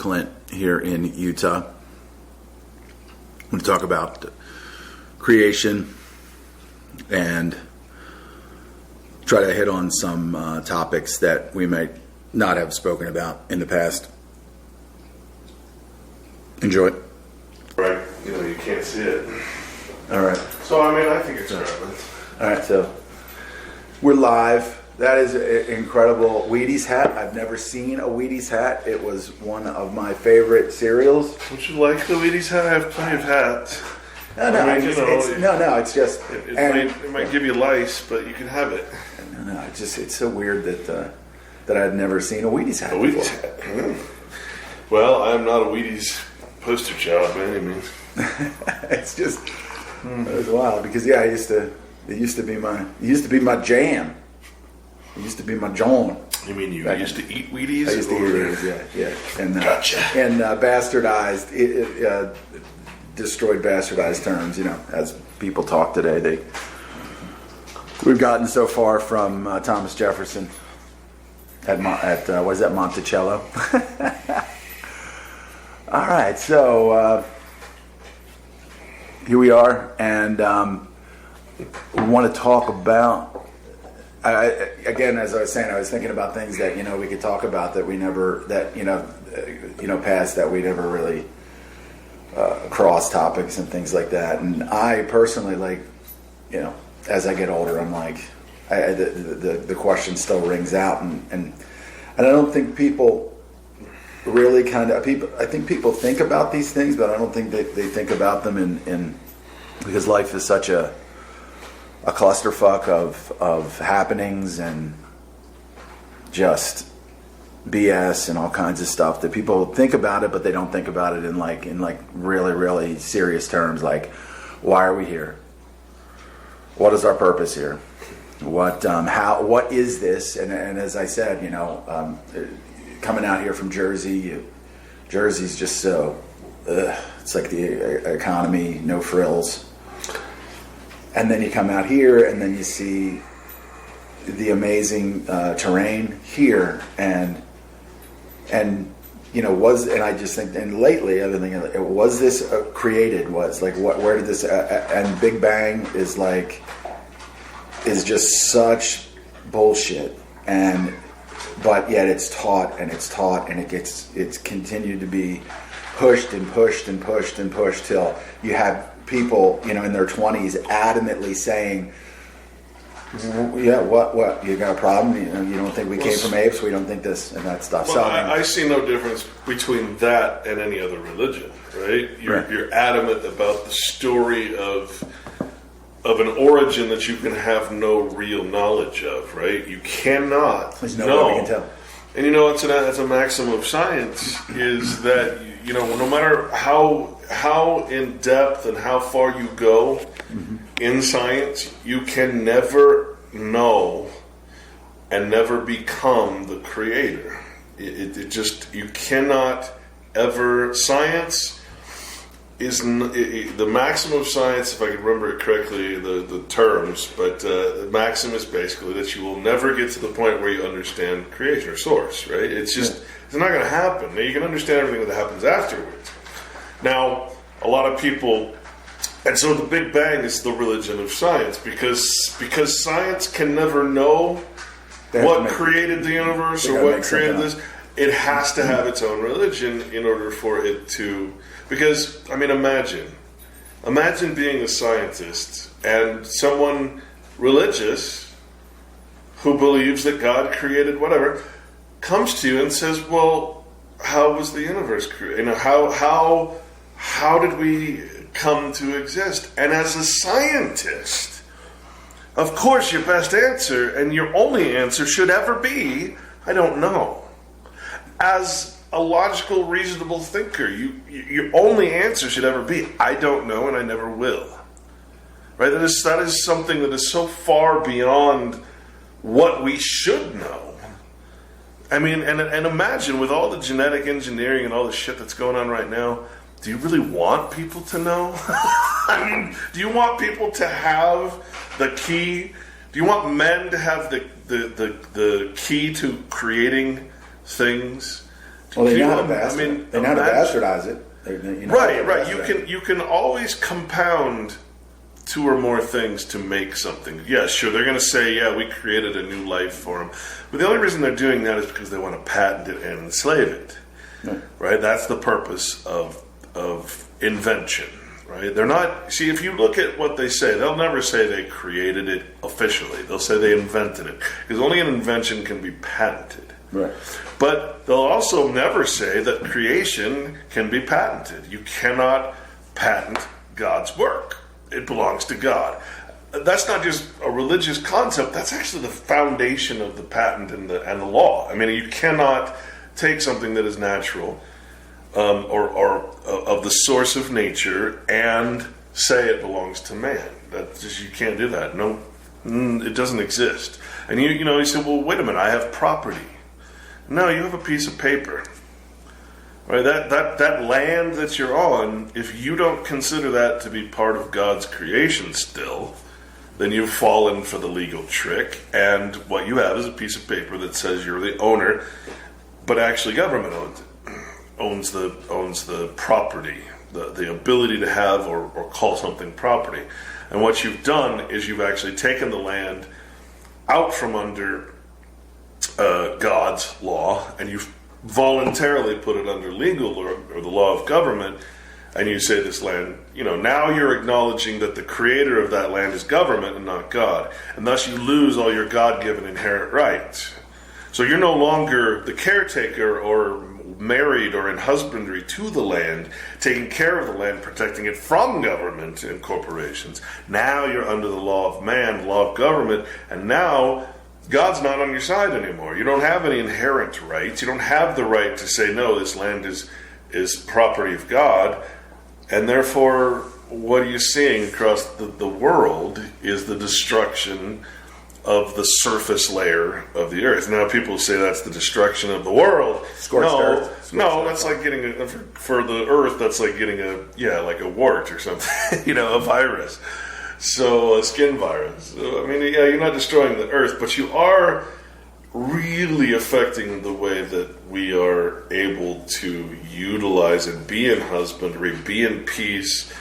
Clint here in Utah. I'm going to talk about creation and try to hit on some topics that we might not have spoken about in the past. Enjoy it. Right, you can't see it. All right. So, I think it's relevant. All right, so we're live. That is an incredible Wheaties hat. I've never seen a Wheaties hat. It was one of my favorite cereals. Would you like the Wheaties hat? I have plenty of hats. It's just... It might give you lice, but you can have it. It's so weird that I'd never seen a Wheaties hat before. Hat. Well, I'm not a Wheaties poster child by any means. It's just... It was wild because, it used to be my jam. It used to be my John. You mean you used to eat Wheaties? I used to eat Wheaties, yeah. And, gotcha. And bastardized, destroyed bastardized terms, as people talk today. We've gotten so far from Thomas Jefferson at what is that, Monticello? All right, so here we are, and we want to talk about... again, as I was saying, I was thinking about things that we could talk about that we never past that we never really cross topics and things like that. And I personally as I get older, I'm like, the question still rings out, and I don't think people really I think people think about these things, but I don't think they think about them in because life is such a clusterfuck of happenings and just BS and all kinds of stuff that people think about it, but they don't think about it in really, really serious terms. Like, why are we here? What is our purpose here? What is this? And as I said, coming out here from Jersey, Jersey's just so it's like the economy, no frills. And then you come out here, and then you see the amazing terrain here, and I just think, and lately I've been thinking, was this created? Where did this? And Big Bang is just such bullshit, but yet it's taught, and it's continued to be pushed and pushed and pushed and pushed till you have people, in their 20s adamantly saying, what? You got a problem? You don't think we came from apes? We don't think this and that stuff. Well, I see no difference between that and any other religion, right? You're adamant about the story of an origin that you can have no real knowledge of, right? You cannot. There's no way we can tell. And it's a maxim of science is that no matter how in depth and how far you go in science, you can never know and never become the creator. You cannot ever. Science is the maxim of science, if I can remember it correctly, the terms, but the maxim is basically that you will never get to the point where you understand creation or source, right? It's not going to happen. Now, you can understand everything that happens afterwards. Now, a lot of people, and so the Big Bang is the religion of science because science can never know what created the universe or what created this. It has to have its own religion in order for it to. Because imagine being a scientist and someone religious who believes that God created whatever comes to you and says, "Well, how was the universe created? How did we come to exist?" And as a scientist, of course, your best answer and your only answer should ever be, "I don't know." As a logical, reasonable thinker, your only answer should ever be, "I don't know and I never will." Right? That is something that is so far beyond what we should know. And imagine with all the genetic engineering and all the shit that's going on right now, do you really want people to know? Do you want people to have the key? Do you want men to have the key to creating things Well, they know how to imagine- bastardize it. Right. You can always compound two or more things to make something. Yeah, sure, they're going to say, yeah, we created a new life for them. But the only reason they're doing that is because they want to patent it and enslave it. Right? That's the purpose of invention. Right? They're not... See, if you look at what they say, they'll never say they created it officially. They'll say they invented it. Because only an invention can be patented. Right. But they'll also never say that creation can be patented. You cannot patent God's work. It belongs to God. That's not just a religious concept. That's actually the foundation of the patent and the law. I mean, you cannot take something that is natural or of the source of nature and say it belongs to man. You can't do that. No, it doesn't exist. And you say, well, wait a minute, I have property. No, you have a piece of paper. Right? That land that you're on, if you don't consider that to be part of God's creation still, then you've fallen for the legal trick, and what you have is a piece of paper that says you're the owner, but actually government owns the property, the ability to have or call something property. And what you've done is you've actually taken the land out from under God's law, and you've voluntarily put it under legal or the law of government, and you say this land, now you're acknowledging that the creator of that land is government and not God, and thus you lose all your God-given inherent rights. So you're no longer the caretaker or married or in husbandry to the land, taking care of the land, protecting it from government and corporations. Now you're under the law of man, the law of government, and now God's not on your side anymore. You don't have any inherent rights. You don't have the right to say, no, this land is property of God. And therefore, what are you seeing across the world is the destruction of the surface layer of the earth. Now, people say that's the destruction of the world. Scorched earth. No, that's like getting for the earth, that's like getting a wart or something, a virus. So, a skin virus. So, you're not destroying the earth, but you are really affecting the way that we are able to utilize and be in husbandry, be in peace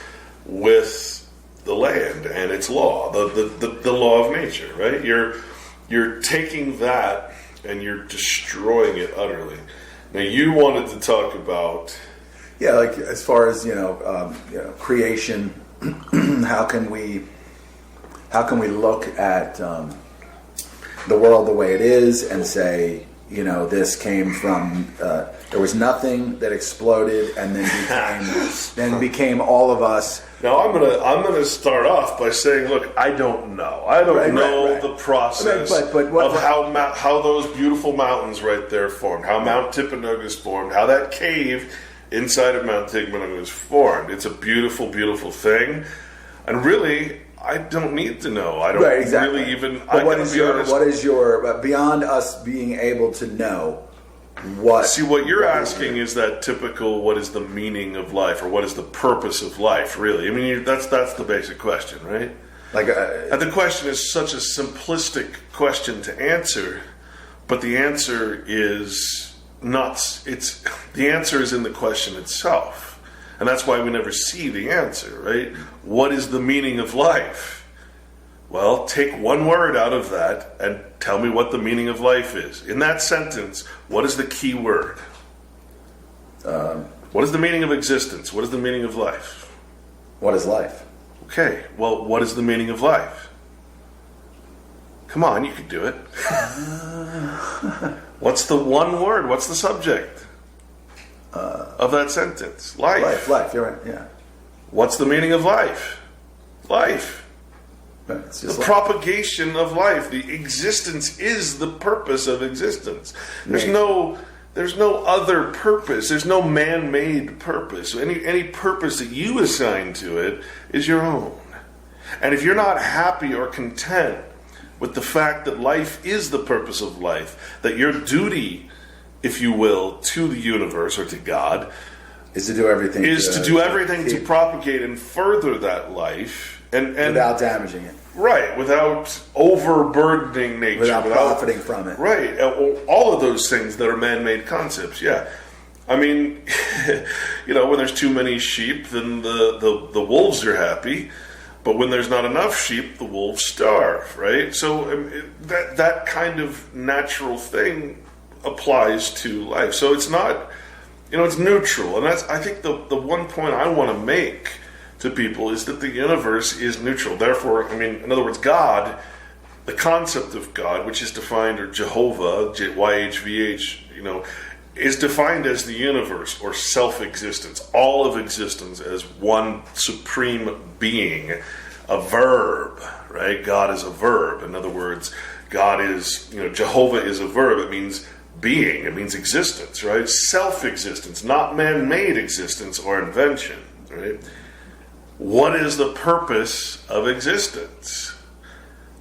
with the land and its law, the law of nature, right? You're taking that and you're destroying it utterly. Now, you wanted to talk about... Yeah, like as far as, creation... how can we look at the world the way it is and say, this came from there was nothing that exploded and then became all all Now I'm gonna start off by saying, look, I don't know. I don't know the process of how those beautiful mountains right there formed, how Mount Tippecanoe formed, how that cave inside of Mount Tippecanoe was formed. It's a beautiful, beautiful thing, and really, I don't need to know. I don't really even. But what is your beyond us being able to know? See, what you're asking is that typical, what is the meaning of life, or what is the purpose of life, really? That's the basic question, right? And the question is such a simplistic question to answer, but the answer is not, the answer is in the question itself. And that's why we never see the answer, right? What is the meaning of life? Well, take one word out of that and tell me what the meaning of life is. In that sentence, what is the key word? What is the meaning of existence? What is the meaning of life? What is life? Okay, well, what is the meaning of life? Come on, you can do it. What's the one word? What's the subject of that sentence? Life. Life, you're right, yeah. What's the meaning of life? Life. It's just the propagation of life. The existence is the purpose of existence. There's no other purpose. There's no man-made purpose. Any purpose that you assign to it is your own. And if you're not happy or content with the fact that life is the purpose of life, that your duty, if you will, to the universe or to God is to do everything to propagate and further that life, and without damaging it. Right, without overburdening nature. Without profiting from it. Right, all of those things that are man-made concepts, yeah. I mean, when there's too many sheep, then the wolves are happy. But when there's not enough sheep, the wolves starve, right? So that kind of natural thing applies to life. So it's not, it's neutral. And I think the one point I want to make to people is that the universe is neutral. Therefore, in other words, God, the concept of God, which is defined, or Jehovah, YHVH, is defined as the universe or self-existence, all of existence as one supreme being, a verb, right? God is a verb. In other words, God is, Jehovah is a verb. It means being. It means existence, right? Self-existence, not man-made existence or invention, right? What is the purpose of existence?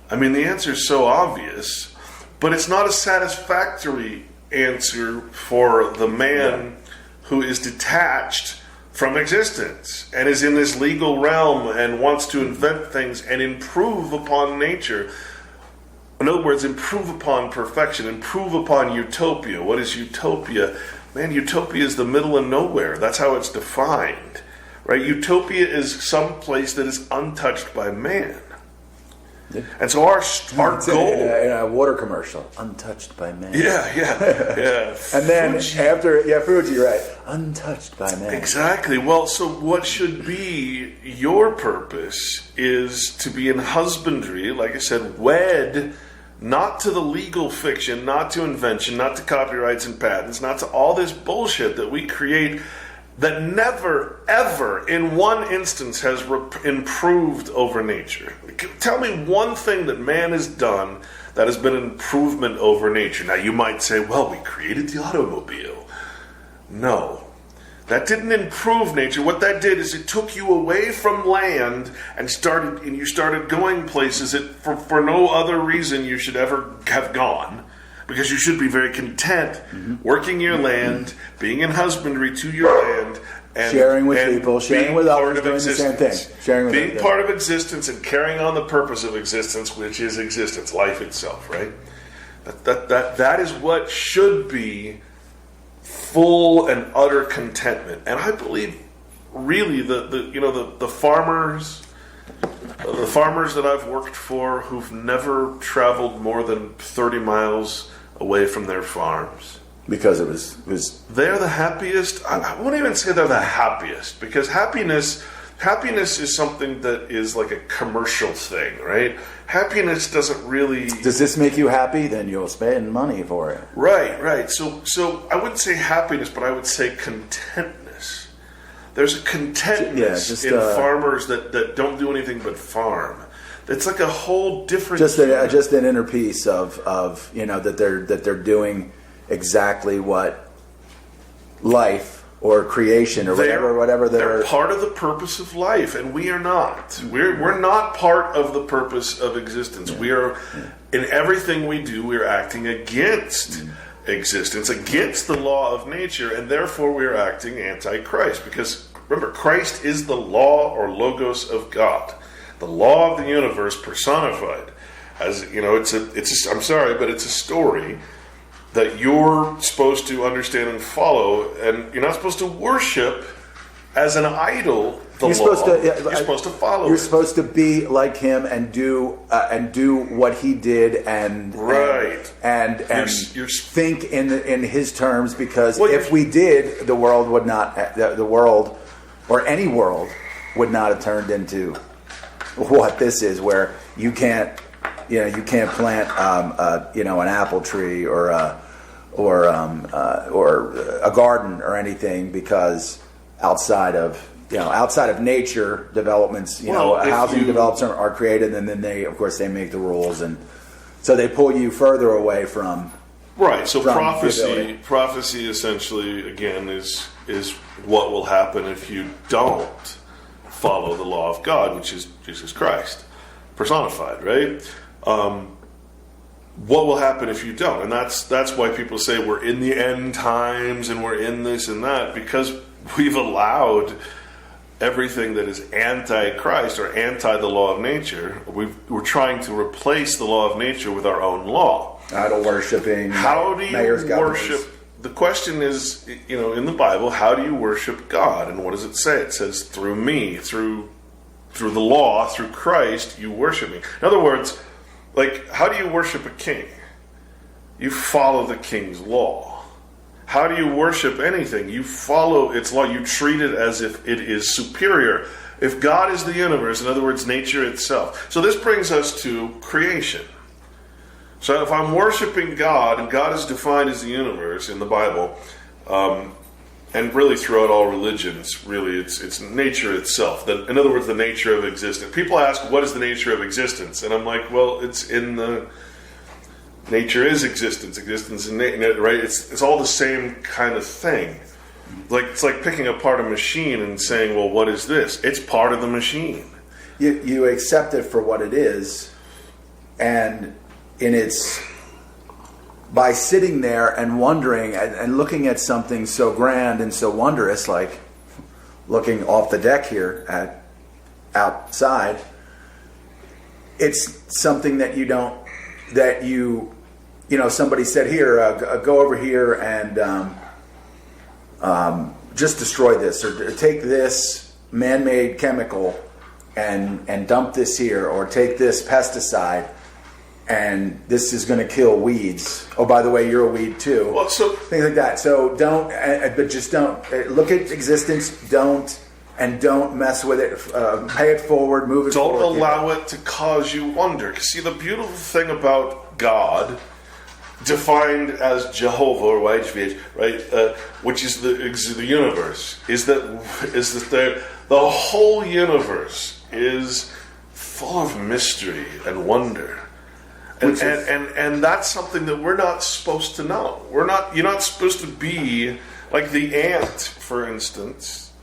The answer is so obvious, but it's not a satisfactory answer for the man who is detached from existence and is in this legal realm and wants to invent things and improve upon nature. In other words, improve upon perfection, improve upon utopia. What is utopia? Man, utopia is the middle of nowhere. That's how it's defined, right? Utopia is some place that is untouched by man. Yeah. And so our goal in a water commercial, untouched by man. Yeah. And then after, Fuji, right? Untouched by man. Exactly. Well, so what should be your purpose is to be in husbandry, like I said, wed not to the legal fiction, not to invention, not to copyrights and patents, not to all this bullshit that we create that never, ever, in one instance, has improved over nature. Tell me one thing that man has done that has been an improvement over nature. Now, you might say, well, we created the automobile. No. That didn't improve nature. What that did is it took you away from land and you started going places that for no other reason you should ever have gone. Because you should be very content working your land, being in husbandry to your land, and sharing with people, sharing with others, doing the same thing. Being part of existence and carrying on the purpose of existence, which is existence, life itself, right? That is what should be full and utter contentment. And I believe, really, the farmers. The farmers that I've worked for who've never traveled more than 30 miles away from their farms. Because it was they're the happiest. I won't even say they're the happiest, because happiness is something that is like a commercial thing, right? Happiness doesn't really... Does this make you happy? Then you'll spend money for it. Right. So I wouldn't say happiness, but I would say contentness. There's a contentness in farmers that don't do anything but farm. It's like a whole different... Just an inner peace of that they're doing exactly what life or creation or whatever they're part of the purpose of life, and we are not. We're not part of the purpose of existence. We are, in everything we do, we're acting against existence, against the law of nature, and therefore we're acting anti-Christ. Because remember, Christ is the law or logos of God, the law of the universe personified. As I'm sorry, but it's a story that you're supposed to understand and follow, and you're not supposed to worship as an idol. You're supposed to follow. You're supposed to be like him and do what he did, and think in his terms. Because if we did, the world or any world would not have turned into what this is, where you can't plant an apple tree or a garden or anything, because outside of nature, developments, housing developments are created, and then they make the rules, and so they pull you further away from. Right. So prophecy essentially again is what will happen if you don't follow the law of God, which is Jesus Christ personified, right? What will happen if you don't? And that's why people say we're in the end times and we're in this and that, because we've allowed everything that is anti-Christ or anti the law of nature. We're trying to replace the law of nature with our own law. Idol worshiping. How do you worship the question is, in the Bible, how do you worship God? And what does it say? It says, through me, through the law, through Christ, you worship me. In other words, like, how do you worship a king? You follow the king's law. How do you worship anything? You follow its law. You treat it as if it is superior. If God is the universe, in other words, nature itself. So this brings us to creation. So if I'm worshiping God, and God is defined as the universe in the Bible, and really throughout all religions, really it's nature itself. In other words, the nature of existence. People ask, what is the nature of existence? And I'm like, well, it's in the... Nature is existence. Existence is right? It's all the same kind of thing. It's like picking apart a machine and saying, well, what is this? It's part of the machine. You accept it for what it is, and by sitting there and wondering and looking at something so grand and so wondrous, like looking off the deck here at outside, it's something that somebody said, here, go over here and just destroy this, or take this man-made chemical and dump this here, or take this pesticide and this is going to kill weeds. Oh, by the way, you're a weed too. Well, so things like that. So don't look at existence. Don't mess with it. Pay it forward. Move it forward. Don't allow it to cause you wonder. Because see, the beautiful thing about God, defined as Jehovah or YHVH, right, which is the universe, is that the whole universe is full of mystery and wonder. And that's something that we're not supposed to know. You're not supposed to be like the ant, for instance,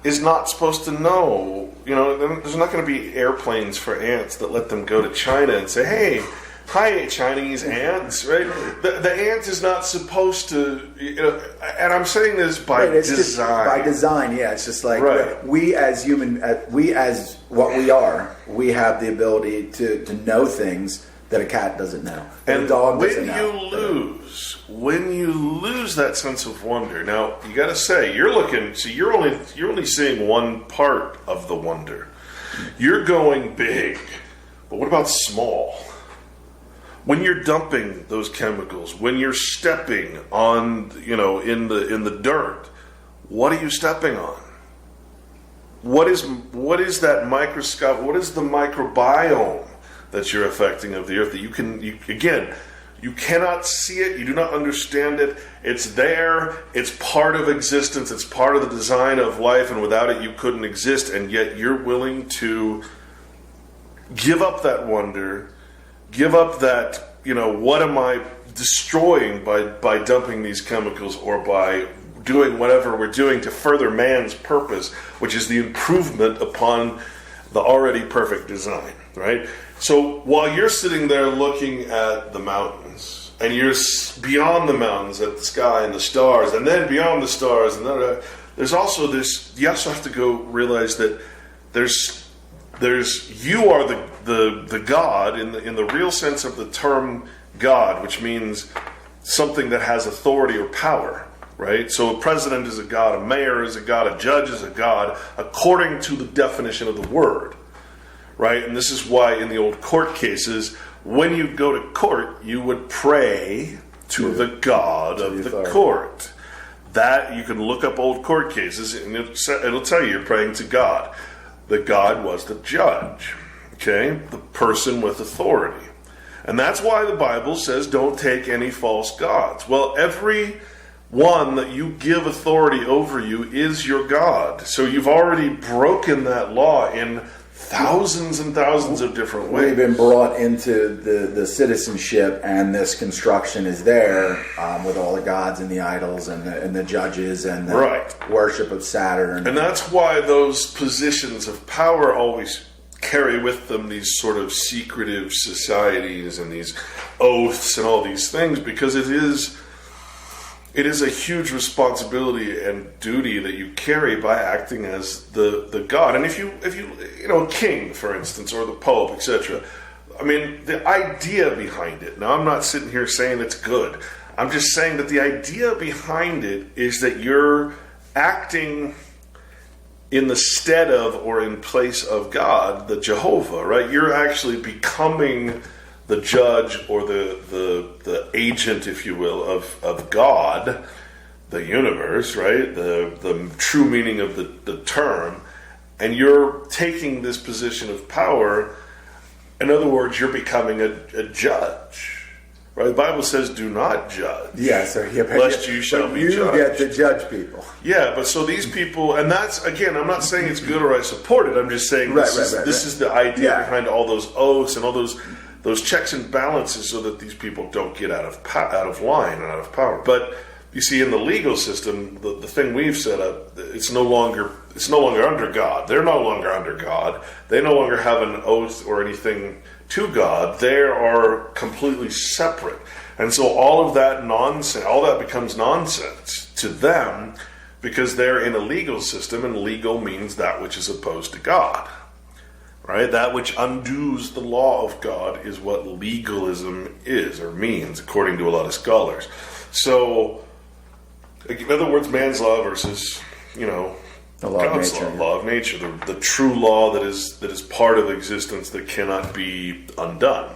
is not supposed to know. There's not going to be airplanes for ants that let them go to China and say, "Hey, hi, Chinese ants," right? The ant is not supposed to, and I'm saying this by design. By design, yeah. It's just like right. we as what we are, we have the ability to know things that a cat doesn't know, and a dog doesn't know. When you lose that sense of wonder, now you got to say you're only seeing one part of the wonder. You're going big, but what about small? When you're dumping those chemicals, when you're stepping on, in the dirt, what are you stepping on? What is that microscope? What is the microbiome that you're affecting of the earth? That you cannot see it, you do not understand it. It's there, it's part of existence, it's part of the design of life, and without it you couldn't exist, and yet you're willing to give up that wonder, give up that, what am I destroying by dumping these chemicals, or by doing whatever we're doing to further man's purpose, which is the improvement upon the already perfect design, right? So while you're sitting there looking at the mountains, and you're beyond the mountains at the sky and the stars, and then beyond the stars, and then there's also this. You also have to go realize that there's you are the God in the real sense of the term God, which means something that has authority or power, right? So a president is a God, a mayor is a God, a judge is a God, according to the definition of the word. Right? And this is why in the old court cases, when you go to court, you would pray to the God of the court. That, you can look up old court cases, and it'll tell you you're praying to God. The God was the judge, okay? The person with authority. And that's why the Bible says don't take any false gods. Well, every one that you give authority over you is your God. So you've already broken that law in thousands and thousands of different ways. We've been brought into the citizenship, and this construction is there with all the gods and the idols and the judges and the worship of Saturn. And that's why those positions of power always carry with them these sort of secretive societies and these oaths and all these things, because it is a huge responsibility and duty that you carry by acting as the God. And if you a king, for instance, or the Pope, etc. I mean, the idea behind it. Now, I'm not sitting here saying it's good. I'm just saying that the idea behind it is that you're acting in the stead of or in place of God, the Jehovah, right? You're actually becoming the judge or the agent, if you will, of God, the universe, right? The true meaning of the term. And you're taking this position of power. In other words, you're becoming a judge. Right? The Bible says, "Do not judge." Yeah, so lest you shall be you judged. You get to judge people. Yeah, but so these people, and that's, again, I'm not saying it's good or I support it. I'm just saying this is the idea behind all those oaths and all those checks and balances, so that these people don't get out of line and out of power. But you see, in the legal system, the thing we've set up, it's no longer under God. They're no longer under God. They no longer have an oath or anything to God. They are completely separate. And so all of that nonsense, all that becomes nonsense to them, because they're in a legal system, and legal means that which is opposed to God. Right? That which undoes the law of God is what legalism is or means, according to a lot of scholars. So, in other words, man's law versus, the law God's of nature. Law of nature, the true law that is part of existence that cannot be undone.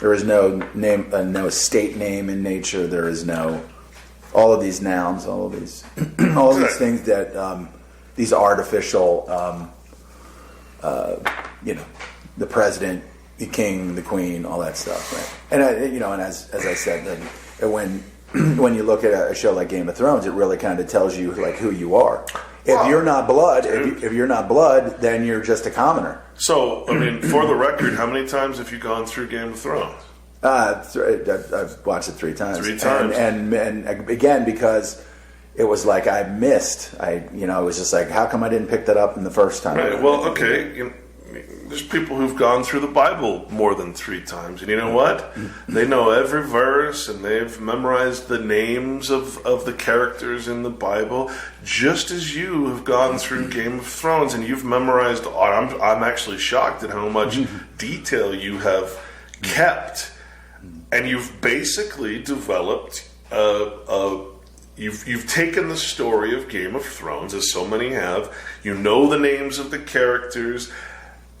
There is no name, no state name in nature. There is no all of these nouns, all of these, all of these things that these artificial, the president, the king, the queen, all that stuff, right? And as I said, when you look at a show like Game of Thrones, it really kind of tells you like who you are. If you're not blood, if you're not blood, then you're just a commoner. So, I mean, for the record, how many times have you gone through Game of Thrones? I've watched it 3 times. 3 times, and again, because it was like I missed. It was just like, how come I didn't pick that up in the first time? Right. Well, okay. There's people who've gone through the Bible more than 3 times, and you know what? They know every verse, and they've memorized the names of the characters in the Bible, just as you have gone through Game of Thrones, and you've memorized. I'm actually shocked at how much detail you have kept, and you've basically developed You've taken the story of Game of Thrones, as so many have. You know the names of the characters.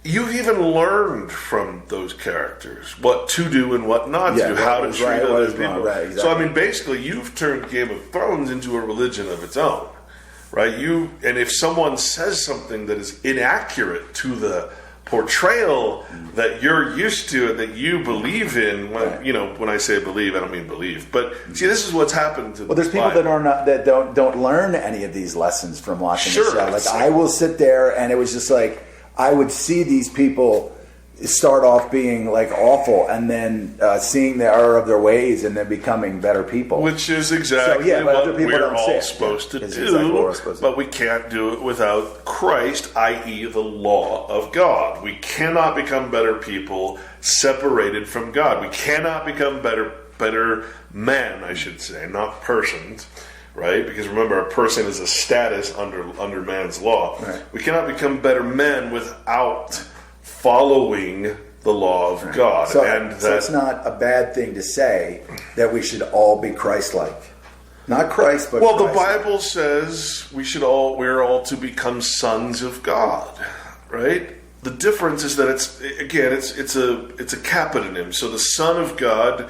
You've even learned from those characters what to do and what not to do, how to treat other people. Right, exactly. So, I mean, basically, you've turned Game of Thrones into a religion of its own, right? And if someone says something that is inaccurate to the portrayal that you're used to and that you believe in, when I say believe, I don't mean believe. But see, this is what's happened to. Well, there's people that don't learn any of these lessons from watching the show. Like I will sit there, and it was just like I would see these people start off being like awful, and then seeing the error of their ways, and then becoming better people. Which is exactly what we're all supposed to do, exactly what we're supposed to but we can't do it without Christ, i.e. the law of God. We cannot become better people separated from God. We cannot become better men, I should say, not persons. Right? Because remember, a person is a status under man's law. Right. We cannot become better men without following the law of God. So it's not a bad thing to say that we should all be Christ-like. Not Christ, but Well, Christ-like. The Bible says we're all to become sons of God, right? The difference is that it's a capital. So the Son of God,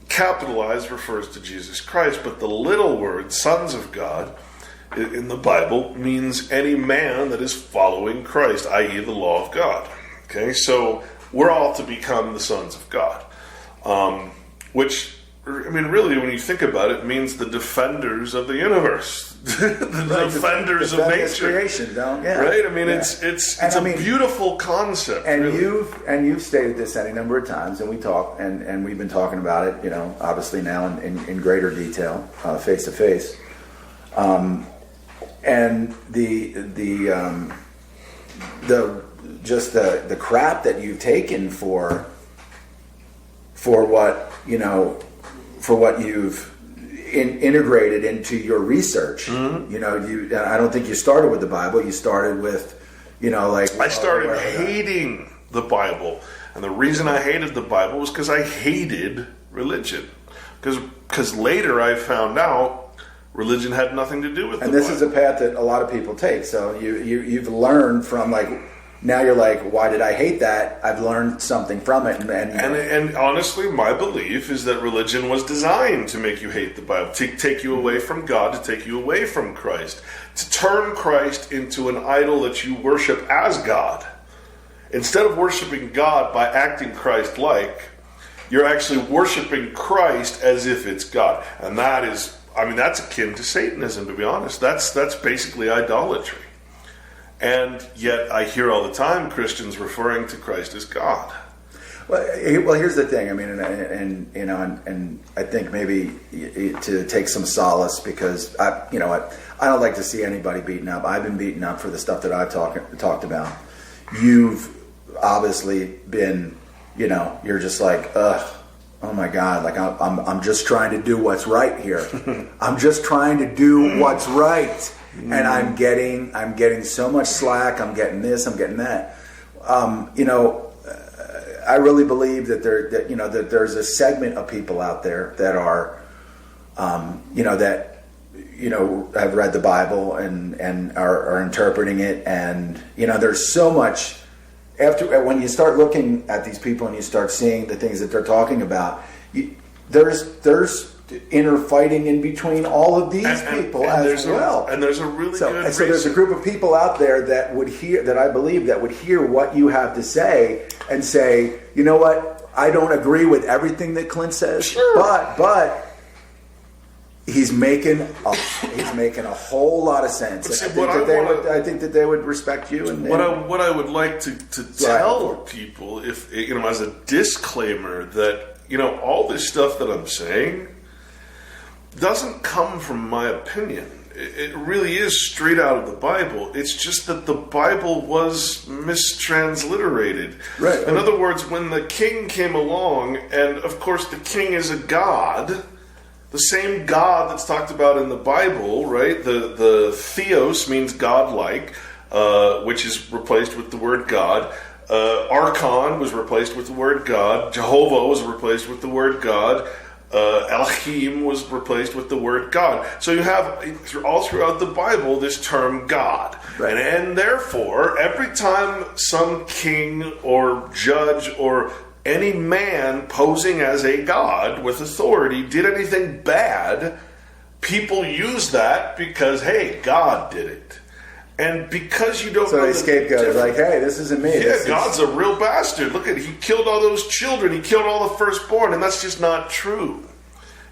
capitalized, refers to Jesus Christ, but the little word, sons of God, in the Bible means any man that is following Christ, i.e. the law of God. Okay, so we're all to become the sons of God, which, I mean, really, when you think about it, means the defenders of the universe, defenders of nature, creation, right? I mean, it's a beautiful concept, and really. you've stated this any number of times, and we talk, and we've been talking about it, obviously now in greater detail, face to face. And the crap that you've taken for what you've integrated into your research. Mm-hmm. I don't think you started with the Bible. You started with, I started hating the Bible, and the reason I hated the Bible was because I hated religion. Because later I found out religion had nothing to do with and the this Bible. is a path that a lot of people take. So you've learned from, like, now you're like, why did I hate that? I've learned something from it. And honestly, my belief is that religion was designed to make you hate the Bible, to take you away from God, to take you away from Christ, to turn Christ into an idol that you worship as God. Instead of worshiping God by acting Christ-like, you're actually worshiping Christ as if it's God. And that is, that's akin to Satanism, to be honest. That's basically idolatry. And yet I hear all the time Christians referring to Christ as God. Well, here's the thing. And I think maybe to take some solace, because I don't like to see anybody beaten up. I've been beaten up for the stuff that I've talked about. You've obviously been, you're just like, ugh. Oh my God! Like I'm just trying to do what's right here. I'm just trying to do what's right, and I'm getting so much slack. I'm getting this. I'm getting that. I really believe that that there's a segment of people out there that are, have read the Bible and are interpreting it, and there's so much. When you start looking at these people and you start seeing the things that they're talking about, there's inner fighting in between all of these people as well. And there's a really good so there's a group of people out there that would hear, that I believe, that would hear what you have to say and say, you know what, I don't agree with everything that Clint says, sure, but he's making a whole lot of sense. And I think that they would respect you. And what I would like to tell people, if as a disclaimer, that all this stuff that I'm saying doesn't come from my opinion. It really is straight out of the Bible. It's just that the Bible was mistransliterated. Right. In other words, when the king came along, and of course the king is a god. The same God that's talked about in the Bible, right? The theos means godlike, which is replaced with the word God. Archon was replaced with the word God. Jehovah was replaced with the word God. Elohim was replaced with the word God. So you have all throughout the Bible this term God. Right. And therefore, every time some king or judge or any man posing as a god with authority did anything bad, people use that because, hey, God did it. And because you don't know they scapegoat, like, hey, this isn't me. Yeah, God's a real bastard. Look at, he killed all those children. He killed all the firstborn, and that's just not true.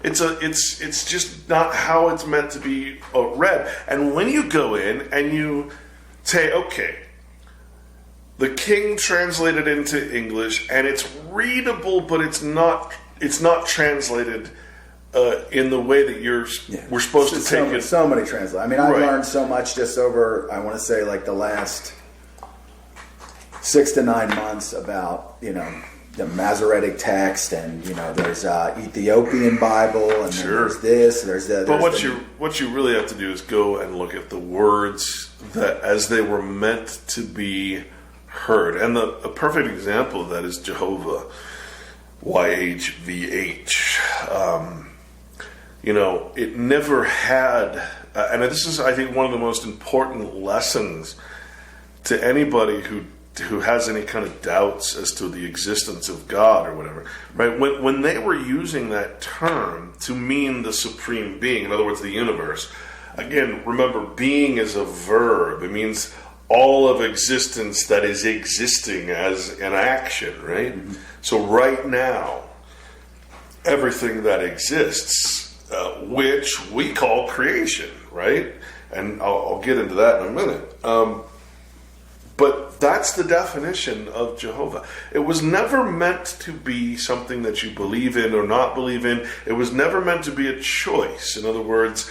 It's just not how it's meant to be read. And when you go in and you say, okay, the king translated into English, and it's readable, but it's not translated in the way that we're supposed to take it. So many translations. I mean, I've learned so much just over, I want to say, like the last 6 to 9 months about the Masoretic text, and there's Ethiopian Bible, and sure, there's this, there's that. But what you really have to do is go and look at the words that as they were meant to be heard. And a perfect example of that is Jehovah, YHVH. It never had, and this is, I think, one of the most important lessons to anybody who has any kind of doubts as to the existence of God or whatever, right? When they were using that term to mean the supreme being, in other words, the universe, again, remember, being is a verb. It means all of existence that is existing as an action, right? Mm-hmm. So right now, everything that exists, which we call creation, right? And I'll get into that in a minute. But that's the definition of Jehovah. It was never meant to be something that you believe in or not believe in. It was never meant to be a choice. In other words,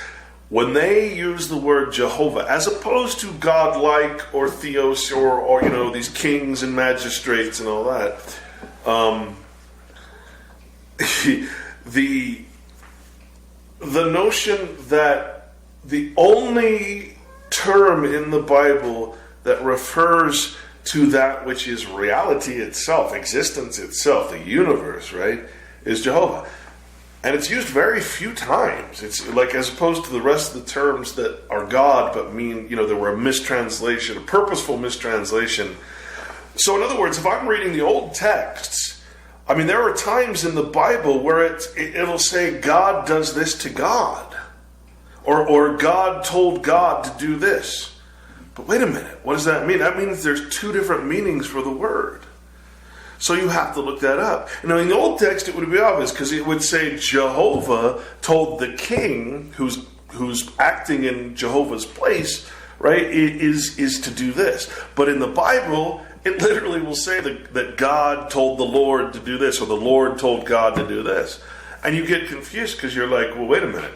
when they use the word Jehovah, as opposed to godlike or theos or these kings and magistrates and all that, the notion that the only term in the Bible that refers to that which is reality itself, existence itself, the universe, right, is Jehovah. And it's used very few times. It's like, as opposed to the rest of the terms that are God but mean, there were a mistranslation, a purposeful mistranslation. So in other words, if I'm reading the old texts, there are times in the Bible where it'll say God does this to God. Or God told God to do this. But wait a minute, what does that mean? That means there's two different meanings for the word. So you have to look that up. In the old text it would be obvious, because it would say Jehovah told the king who's acting in Jehovah's place, right, is to do this. But in the Bible, it literally will say that God told the Lord to do this, or the Lord told God to do this. And you get confused because you're like, well, wait a minute.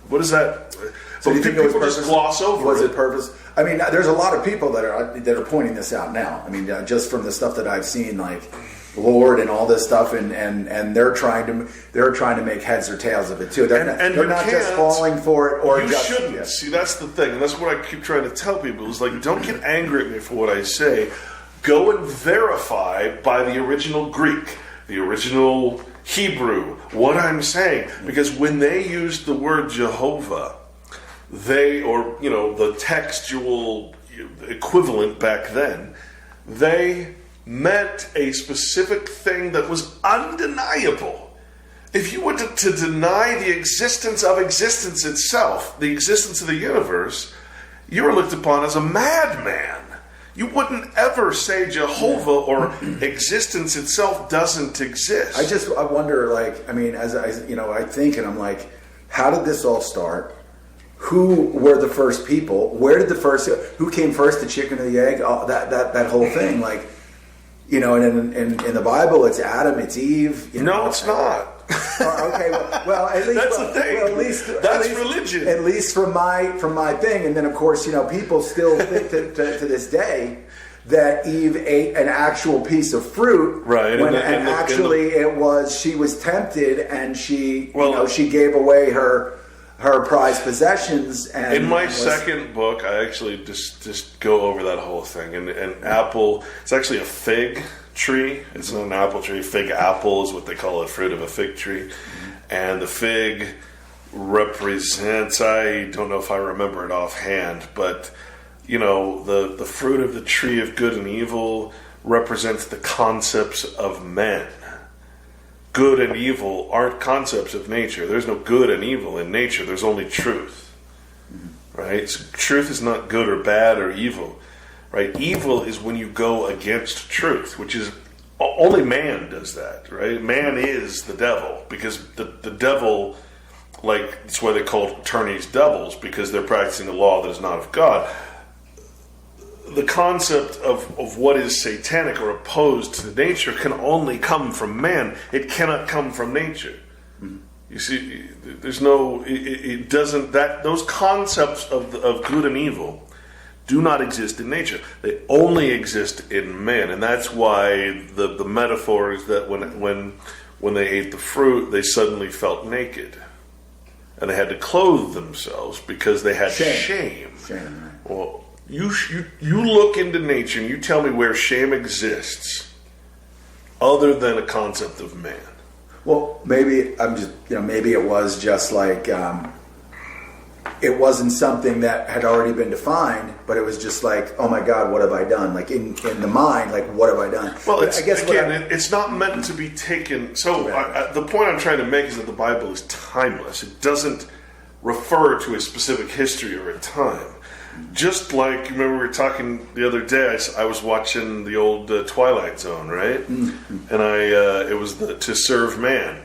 What is that? So do you think people just gloss over it? Was it purpose? There's a lot of people that are pointing this out now. Just from the stuff that I've seen, like Lord and all this stuff, and they're trying to make heads or tails of it too. They're not just falling for it, or you just shouldn't. Yeah. See, that's the thing, and that's what I keep trying to tell people is like, don't get angry at me for what I say. Go and verify by the original Greek, the original Hebrew, what I'm saying. Because when they used the word Jehovah, the textual equivalent back then, they meant a specific thing that was undeniable. If you were to deny the existence of existence itself, the existence of the universe, you were looked upon as a madman. You wouldn't ever say Jehovah or existence itself doesn't exist. I wonder, as I think, and I'm like, how did this all start? Who were the first people? Who came first, the chicken or the egg? Oh, that whole thing, and in the Bible, it's Adam, it's Eve. No, it's not. Okay, well, at least that's the thing. Well, at least religion. At least from my thing, and then of course, people still think to this day that Eve ate an actual piece of fruit, right? It was she was tempted, and she gave away her prized possessions. And in my second book, I actually just go over that whole thing. And apple, it's actually a fig tree. It's not an apple tree. Fig apple is what they call a fruit of a fig tree. And the fig represents, I don't know if I remember it offhand, but the fruit of the tree of good and evil represents the concepts of men. Good and evil aren't concepts of nature. There's no good and evil in nature. There's only truth. Right? So truth is not good or bad or evil. Right? Evil is when you go against truth, which is only man does that. Right? Man is the devil, because the devil, that's why they call attorneys devils, because they're practicing the law that is not of God. The concept of what is satanic or opposed to nature can only come from man. It cannot come from nature. Mm-hmm. You see, there's no. It doesn't. Those concepts of good and evil do not exist in nature. They only exist in man, and that's why the metaphor is that when they ate the fruit, they suddenly felt naked, and they had to clothe themselves because they had shame. Shame. Well. You look into nature and you tell me where shame exists other than a concept of man. Well, maybe maybe it was just like it wasn't something that had already been defined, but it was just like, oh my God, what have I done? Like in the mind, like what have I done? Well, it's not meant to be taken. So the point I'm trying to make is that the Bible is timeless. It doesn't refer to a specific history or a time. Just like, remember we were talking the other day, I was watching the old Twilight Zone, right? Mm-hmm. And it was To Serve Man.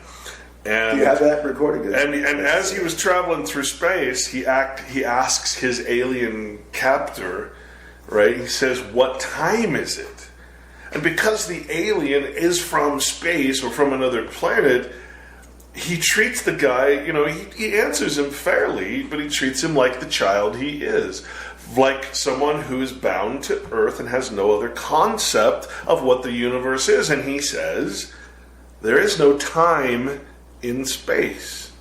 And you have that recorded? And as he was traveling through space, he asks his alien captor, right? He says, what time is it? And because the alien is from space or from another planet, he treats the guy, he answers him fairly, but he treats him like the child he is. Like someone who is bound to Earth and has no other concept of what the universe is. And he says, there is no time in space.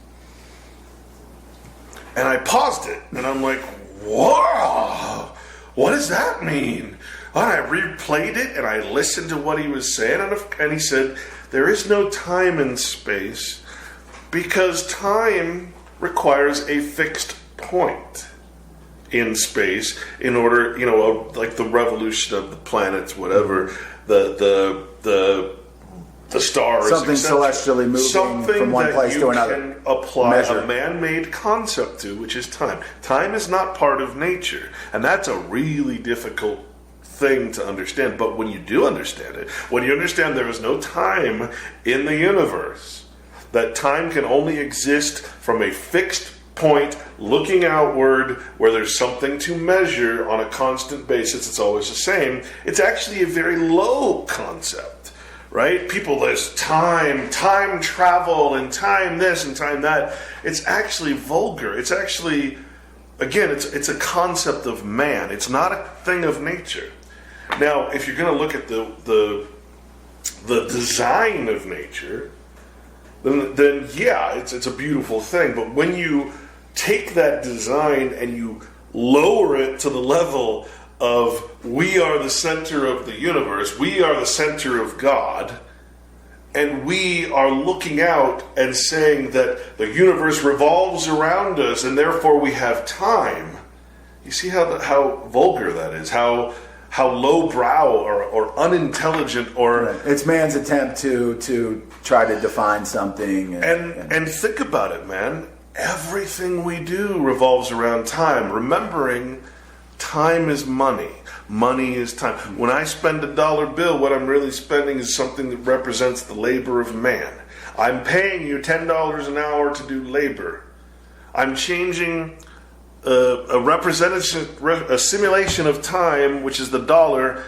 And I paused it, and I'm like, whoa, what does that mean? And I replayed it, and I listened to what he was saying, and he said, there is no time in space Because time requires a fixed point in space in order, like the revolution of the planets, whatever, the stars, something etc. celestially moving Something from one that place you to another. can apply Measure. a man-made concept to, which is time. Time is not part of nature, and that's a really difficult thing to understand. But when you do understand it, when you understand there is no time in the universe, that time can only exist from a fixed point looking outward where there's something to measure on a constant basis, it's always the same, it's actually a very low concept, right? People, there's time travel, and time this and time that. It's actually vulgar. It's actually, again, it's a concept of man. It's not a thing of nature. Now, if you're going to look at the design of nature, then yeah, it's a beautiful thing. But when you take that design and you lower it to the level of we are the center of the universe, we are the center of God, and we are looking out and saying that the universe revolves around us and therefore we have time, you see how vulgar that is, how lowbrow or unintelligent or... Right. It's man's attempt to try to define something. And think about it, man. Everything we do revolves around time. Remembering, time is money. Money is time. When I spend $1 bill, what I'm really spending is something that represents the labor of man. I'm paying you $10 an hour to do labor. I'm changing a simulation of time, which is the dollar,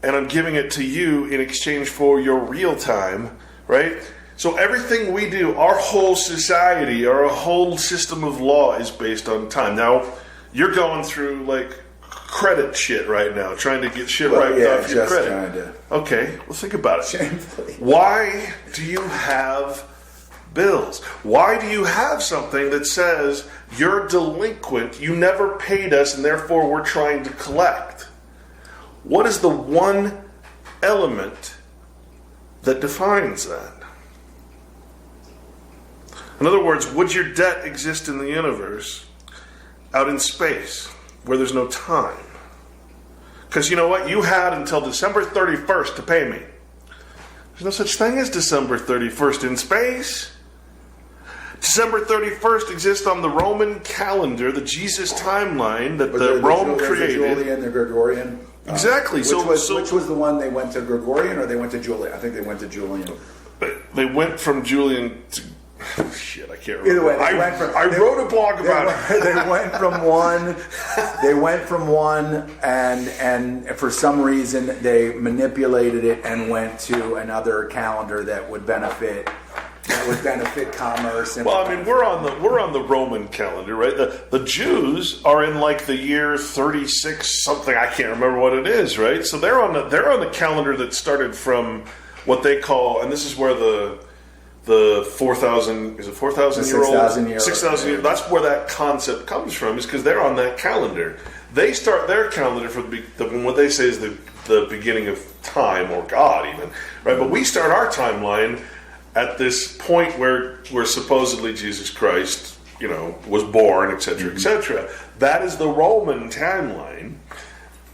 and I'm giving it to you in exchange for your real time, right? So everything we do, our whole society, our whole system of law is based on time. Now, you're going through like credit shit right now, trying to get shit right off your credit. Trying to. Okay, well think about it. Shamefully. Why do you have bills? Why do you have something that says you're delinquent, you never paid us, and therefore we're trying to collect? What is the one element that defines that? In other words, would your debt exist in the universe out in space where there's no time? Because you know what? You had until December 31st to pay me. There's no such thing as December 31st in space. December 31st exists on the Roman calendar, the Jesus timeline that Rome created. The Julian, the Gregorian. Exactly. Which was the one they went to Gregorian or they went to Julian? I think they went to Julian. They went from Julian to... Shit, I can't remember. Either way, I wrote a blog about it. They went from one. They went from one, and for some reason they manipulated it and went to another calendar that would benefit commerce. And well, I mean, we're on the Roman calendar, right? The Jews are in like the year 36 something. I can't remember what it is, right? So they're on the calendar that started from what they call, and this is where the 4,000 is it 4,000 year old 6,000 year, that's where that concept comes from, is because they're on that calendar. They start their calendar from what they say is the beginning of time, or God even, right? But we start our timeline at this point where supposedly Jesus Christ, was born, etc., etc. That is the Roman timeline,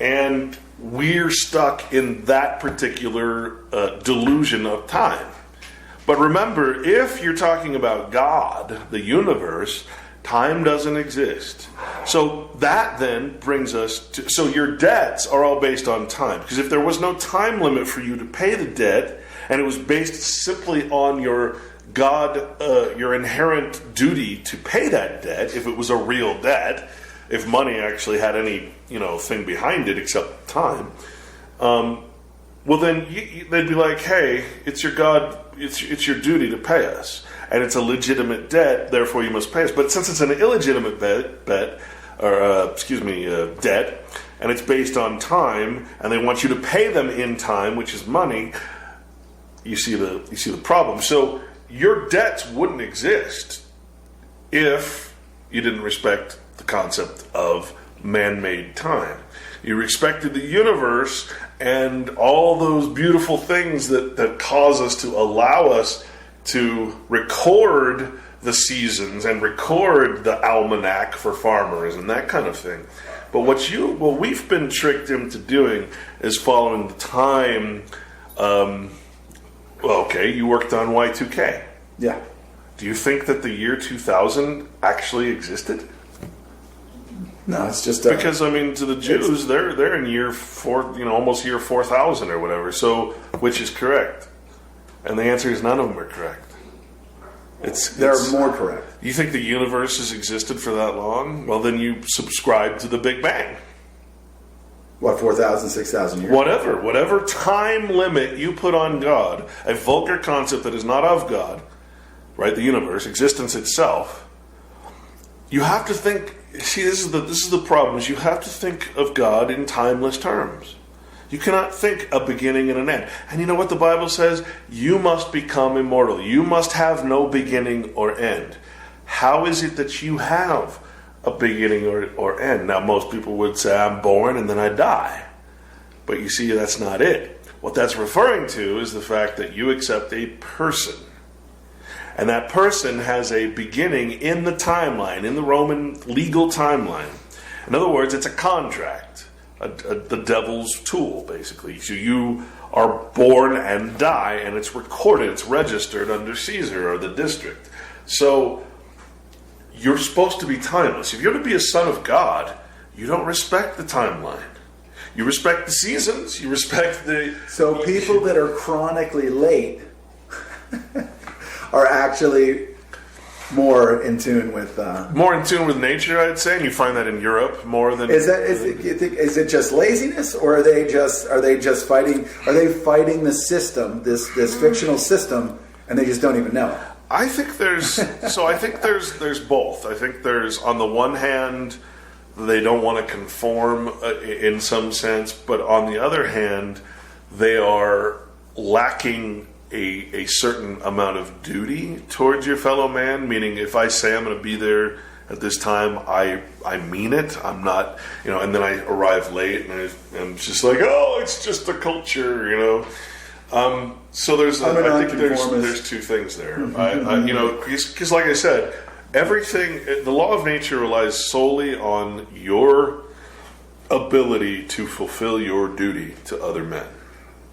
and we're stuck in that particular delusion of time. But remember, if you're talking about God, the universe, time doesn't exist. So that then brings us to... So your debts are all based on time. Because if there was no time limit for you to pay the debt, and it was based simply on your inherent duty to pay that debt, if it was a real debt, if money actually had any, thing behind it except time, well then they'd be like, hey, it's your God... It's your duty to pay us, and it's a legitimate debt. Therefore, you must pay us. But since it's an illegitimate debt, and it's based on time, and they want you to pay them in time, which is money. You see the problem. So your debts wouldn't exist if you didn't respect the concept of man-made time. You respected the universe and all those beautiful things that cause us to allow us to record the seasons and record the almanac for farmers and that kind of thing. But what we've been tricked into doing is following the time. You worked on Y2K. Yeah. Do you think that the year 2000 actually existed? No, it's just because to the Jews, they're in year 4, almost year 4000 or whatever. So, which is correct? And the answer is none of them are correct. They're more correct. You think the universe has existed for that long? Well, then you subscribe to the Big Bang. What, 4,000, 6,000 years? Whatever time limit you put on God, a vulgar concept that is not of God, right? The universe, existence itself. You have to think. See, this is the problem. Is you have to think of God in timeless terms. You cannot think a beginning and an end. And you know what the Bible says? You must become immortal. You must have no beginning or end. How is it that you have a beginning or end? Now, most people would say, I'm born and then I die. But you see, that's not it. What that's referring to is the fact that you accept a person. And that person has a beginning in the timeline, in the Roman legal timeline. In other words, it's a contract, the devil's tool, basically. So you are born and die, and it's recorded, it's registered under Caesar or the district. So you're supposed to be timeless. If you're to be a son of God, you don't respect the timeline. You respect the seasons, you respect the... So people that are chronically late... are actually more in tune with nature, I'd say, and you find that in Europe more than. Is it just laziness, or are they just fighting? Are they fighting the system, this fictional system, and they just don't even know it? I think there's both. I think there's, on the one hand, they don't want to conform in some sense, but on the other hand, they are lacking a certain amount of duty towards your fellow man, meaning if I say I'm going to be there at this time, I mean it. I'm not, and then I arrive late and I'm just like, oh, it's just a culture, So there's, I think there's two things there. Because like I said, everything, the law of nature relies solely on your ability to fulfill your duty to other men,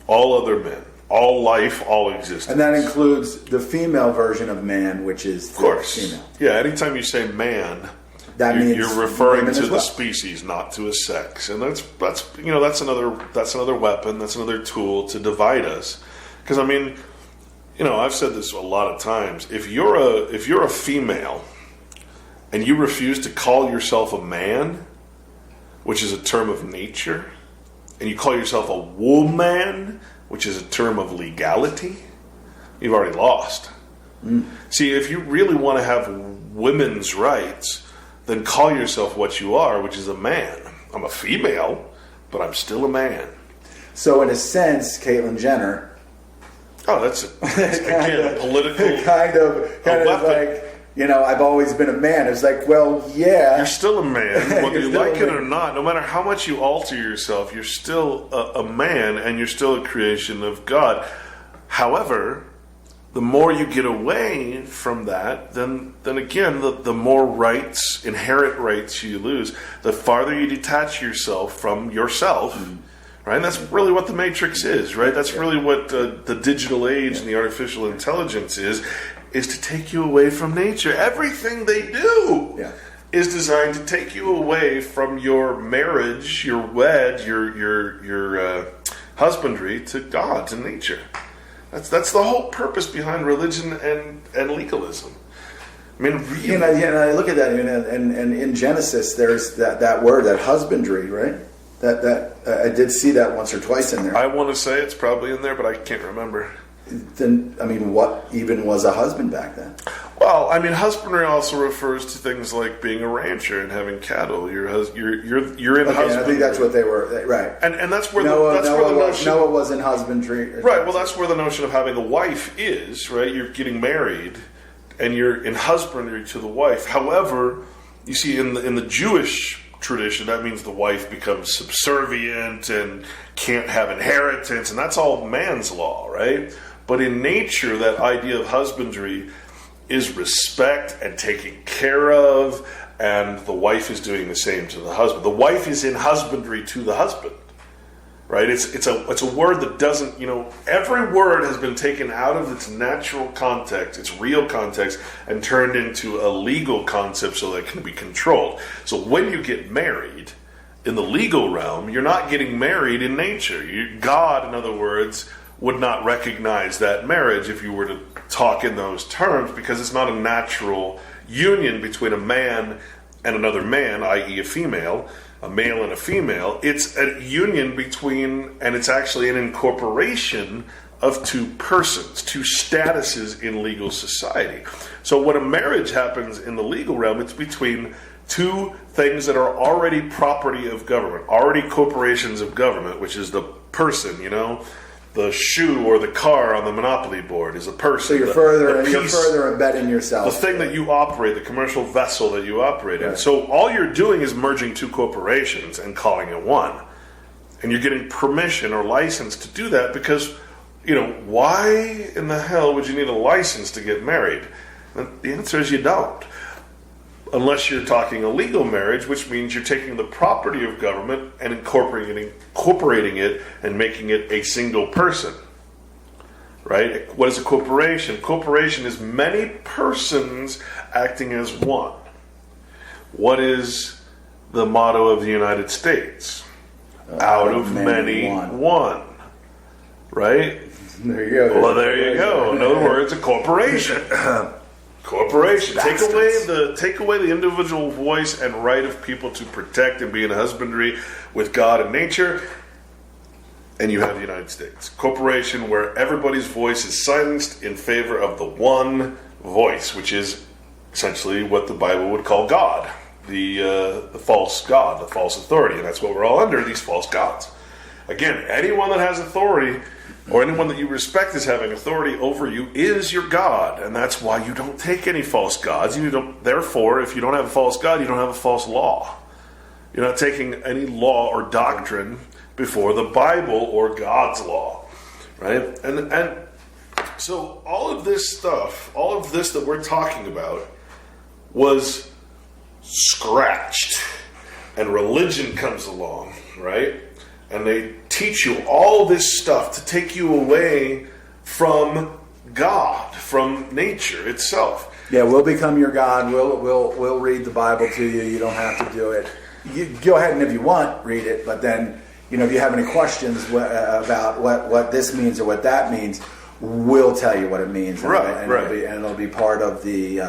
all other men. All life, all existence. And that includes the female version of man, which is the female. Yeah, anytime you say man, that means you're referring to the species, not to a sex. And that's another weapon, that's another tool to divide us. Because I've said this a lot of times. If you're a female and you refuse to call yourself a man, which is a term of nature, and you call yourself a woman, which is a term of legality, you've already lost. See, if you really want to have women's rights, then call yourself what you are, which is a man. I'm a female, but I'm still a man. So in a sense, Caitlyn Jenner... Oh, that's again, a political... kind of like... I've always been a man. It's like, well, yeah. You're still a man, whether you like it or not. No matter how much you alter yourself, you're still a man, and you're still a creation of God. However, the more you get away from that, then again, the more rights, inherent rights you lose. The farther you detach yourself from yourself, right? And that's really what the Matrix is, right? That's really what the digital age and the artificial intelligence is to take you away from nature. Everything they do is designed to take you away from your marriage, your wed, your husbandry to God, to nature. That's the whole purpose behind religion and legalism. Really. I look at that, and in Genesis, there's that word, that husbandry, right? That I did see that once or twice in there. I want to say it's probably in there, but I can't remember. Then, what even was a husband back then? Well, husbandry also refers to things like being a rancher and having cattle. You're in husbandry. I think that's what they were, right? And that's where Noah was in husbandry, right? Well, that's where the notion of having a wife is, right? You're getting married, and you're in husbandry to the wife. However, you see, in the Jewish tradition, that means the wife becomes subservient and can't have inheritance, and that's all man's law, right? But in nature, that idea of husbandry is respect and taking care of, and the wife is doing the same to the husband. The wife is in husbandry to the husband, right? It's a word that doesn't, every word has been taken out of its natural context, its real context, and turned into a legal concept so that it can be controlled. So when you get married, in the legal realm, you're not getting married in nature. God, in other words, would not recognize that marriage if you were to talk in those terms, because it's not a natural union between a man and another man, i.e. a male and a female. It's a union between, and it's actually an incorporation of two persons, two statuses in legal society. So when a marriage happens in the legal realm, it's between two things that are already property of government, already corporations of government, which is the person, the shoe or the car on the Monopoly board is a person. So you're further embedding yourself. The thing that you operate, the commercial vessel that you operate in. Right. So all you're doing is merging two corporations and calling it one. And you're getting permission or license to do that because, why in the hell would you need a license to get married? And the answer is you don't. Unless you're talking a legal marriage, which means you're taking the property of government and incorporating it and making it a single person. Right? What is a corporation? Corporation is many persons acting as one. What is the motto of the United States? Out of many, one. Right? There you go. Well, there you go. In other words, a corporation. Corporation. Take away the individual voice and right of people to protect and be in husbandry with God and nature, and you have the United States. Corporation where everybody's voice is silenced in favor of the one voice, which is essentially what the Bible would call God, the false God, the false authority, and that's what we're all under, these false gods. Again, anyone that has authority or anyone that you respect as having authority over you is your God, and that's why you don't take any false gods. Therefore, if you don't have a false God, you don't have a false law. You're not taking any law or doctrine before the Bible or God's law, right? And so all of this stuff, all of this that we're talking about was scratched, and religion comes along, right? And they teach you all this stuff to take you away from God, from nature itself. Yeah, we'll become your God. We'll read the Bible to you. You don't have to do it. You go ahead and if you want, read it. But then, if you have any questions about what this means or what that means, we'll tell you what it means. Right. It'll be part of the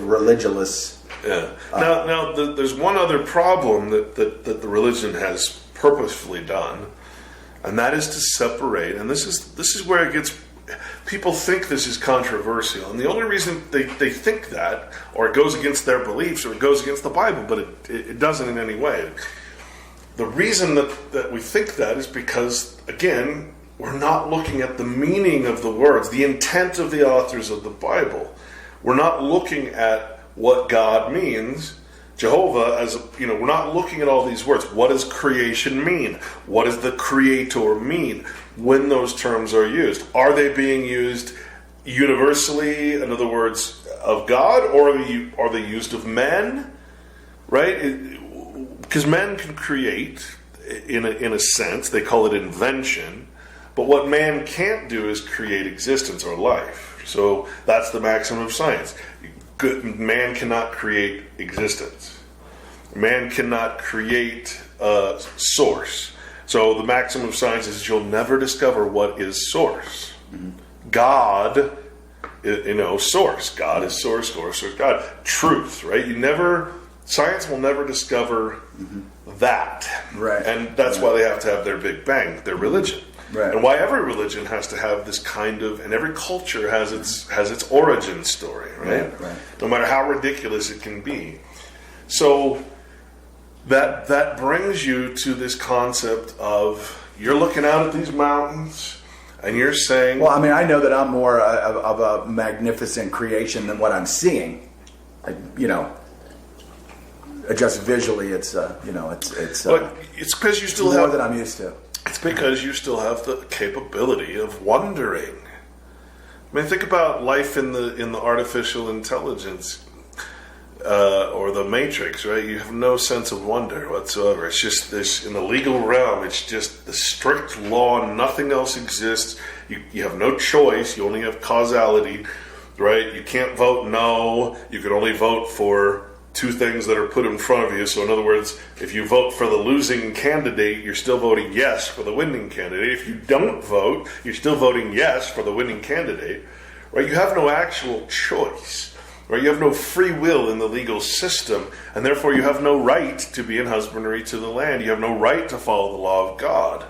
religious. Yeah. Now, there's one other problem that the religion has purposefully done, and that is to separate. And this is where it gets. People think this is controversial, and the only reason they think that, or it goes against their beliefs, or it goes against the Bible, but it doesn't in any way. The reason that we think that is because, again, we're not looking at the meaning of the words, the intent of the authors of the Bible. We're not looking at what God means, Jehovah, we're not looking at all these words. What does creation mean? What does the Creator mean when those terms are used? Are they being used universally, in other words, of God, or are they used of men? Right? Because men can create, in a sense, they call it invention, but what man can't do is create existence or life. So that's the maxim of science. Man cannot create existence. Man cannot create a source. So the maxim of science is you'll never discover what is source. Mm-hmm. God, source. God is source, source, God. Truth, right? Science will never discover that. Right. And that's why they have to have their Big Bang, their religion. Right. And why every religion has to have this kind of, and every culture has its origin story, right? Right. No matter how ridiculous it can be. So that brings you to this concept of, you're looking out at these mountains and you're saying, well, I mean, I know that I'm more of a magnificent creation than what I'm seeing. Just visually, it's because you still more have than I'm used to. It's because you still have the capability of wondering. I mean, think about life in the artificial intelligence or the Matrix, right? You have no sense of wonder whatsoever. It's just this, in the legal realm, it's just the strict law. Nothing else exists. You have no choice. You only have causality, right? You can't vote no. You can only vote for two things that are put in front of you. So in other words, if you vote for the losing candidate, you're still voting yes for the winning candidate. If you don't vote, you're still voting yes for the winning candidate, right? You have no actual choice, right? You have no free will in the legal system, and therefore you have no right to be in husbandry to the land. You have no right to follow the law of God,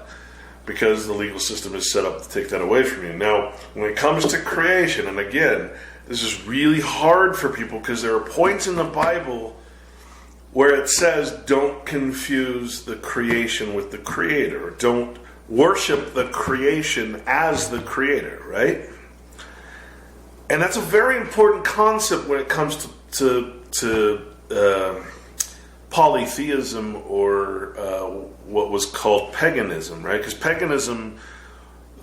because the legal system is set up to take that away from you. Now, when it comes to creation, and again, this is really hard for people because there are points in the Bible where it says don't confuse the creation with the creator. Don't worship the creation as the creator, right? And that's a very important concept when it comes to polytheism or what was called paganism, right? Because paganism...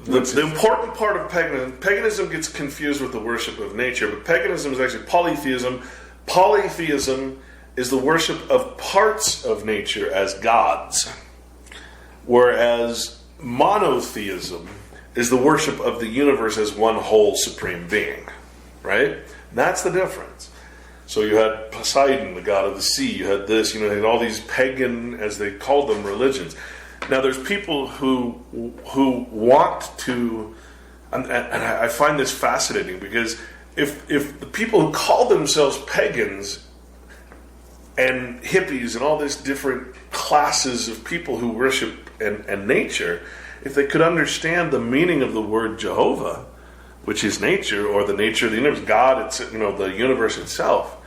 The important part of paganism gets confused with the worship of nature, but paganism is actually polytheism. Polytheism is the worship of parts of nature as gods, whereas monotheism is the worship of the universe as one whole supreme being, right? That's the difference. So you had Poseidon, the god of the sea. You had this, you had all these pagan, as they called them, religions. Now, there's people who want to, and I find this fascinating, because if the people who call themselves pagans and hippies and all these different classes of people who worship and nature, if they could understand the meaning of the word Jehovah, which is nature, or the nature of the universe, God, it's, the universe itself,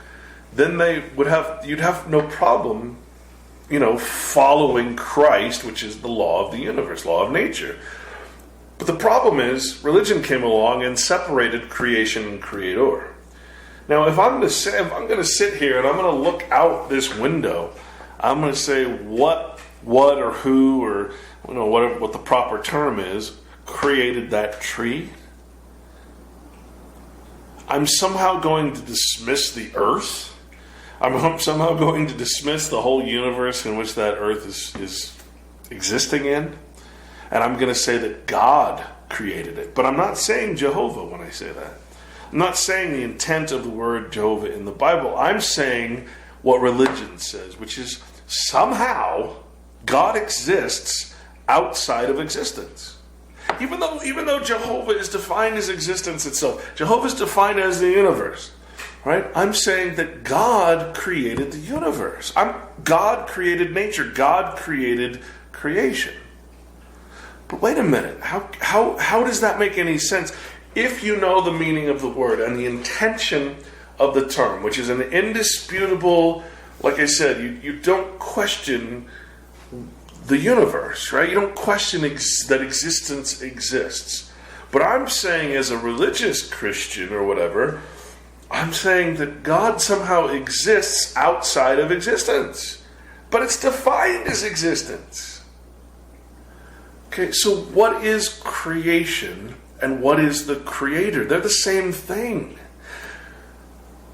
then you'd have no problem following Christ, which is the law of the universe, law of nature. But the problem is, religion came along and separated creation and creator. Now, if I'm going to sit here and I'm going to look out this window, I'm going to say what or who, or what the proper term is, created that tree. I'm somehow going to dismiss the earth. I'm somehow going to dismiss the whole universe in which that earth is existing in. And I'm going to say that God created it. But I'm not saying Jehovah when I say that. I'm not saying the intent of the word Jehovah in the Bible. I'm saying what religion says, which is somehow God exists outside of existence. Even though Jehovah is defined as existence itself, Jehovah is defined as the universe. Right? I'm saying that God created the universe. God created nature. God created creation. But wait a minute. How does that make any sense? If you know the meaning of the word and the intention of the term, which is an indisputable, like I said, you don't question the universe, right? You don't question that existence exists. But I'm saying, as a religious Christian or whatever, I'm saying that God somehow exists outside of existence. But it's defined as existence. Okay, so what is creation and what is the creator? They're the same thing.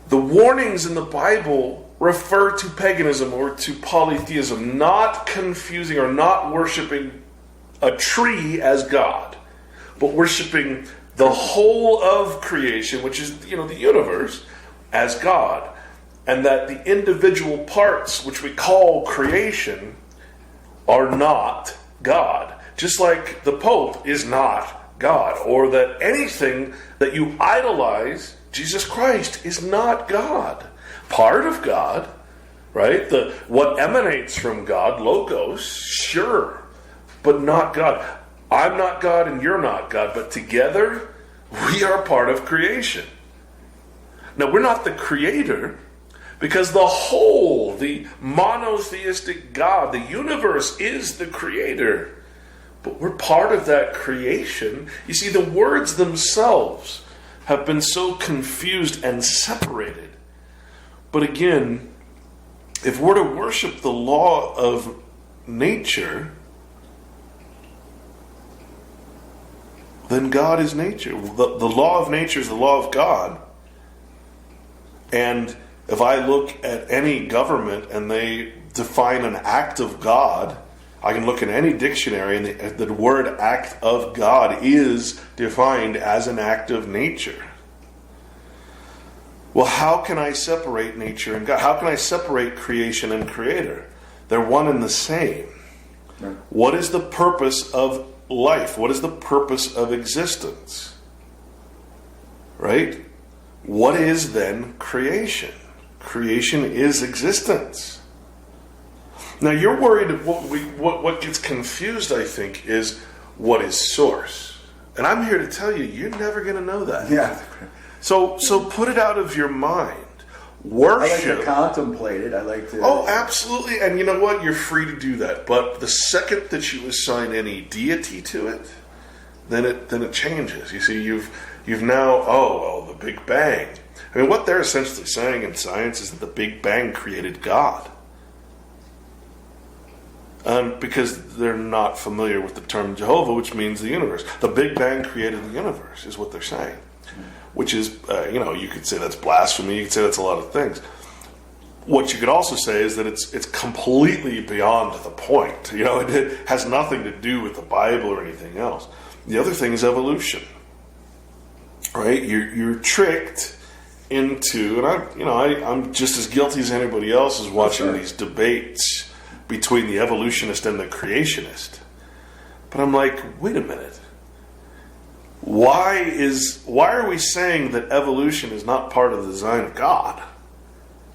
The warnings in the Bible refer to paganism or to polytheism, not confusing or not worshiping a tree as God, but worshiping the whole of creation, which is, the universe, as God. And that the individual parts, which we call creation, are not God. Just like the Pope is not God. Or that anything that you idolize, Jesus Christ, is not God. Part of God, right? What emanates from God, logos, sure, but not God. I'm not God and you're not God, but together we are part of creation. Now, we're not the creator, because the whole, the monotheistic God, the universe, is the creator. But we're part of that creation. You see, the words themselves have been so confused and separated. But again, if we're to worship the law of nature, then God is nature. The law of nature is the law of God. And if I look at any government and they define an act of God, I can look in any dictionary and the word act of God is defined as an act of nature. Well, how can I separate nature and God? How can I separate creation and creator? They're one and the same. Right. What is the purpose of life? What is the purpose of existence? Right? What is then creation? Creation is existence. Now you're worried. What gets confused, I think, is what is source. And I'm here to tell you, you're never going to know that. Yeah. So put it out of your mind. Worship. I like to contemplate it. I like to. Oh, absolutely. And you know what? You're free to do that. But the second that you assign any deity to it, then it changes. You see, you've now the Big Bang. I mean, what they're essentially saying in science is that the Big Bang created God. Because they're not familiar with the term Jehovah, which means the universe. The Big Bang created the universe, is what they're saying. Which is, you could say that's blasphemy. You could say that's a lot of things. What you could also say is that it's completely beyond the point. It has nothing to do with the Bible or anything else. The other thing is evolution, right? You're tricked into, and I'm just as guilty as anybody else is watching these debates between the evolutionist and the creationist. But I'm like, wait a minute. Why are we saying that evolution is not part of the design of God?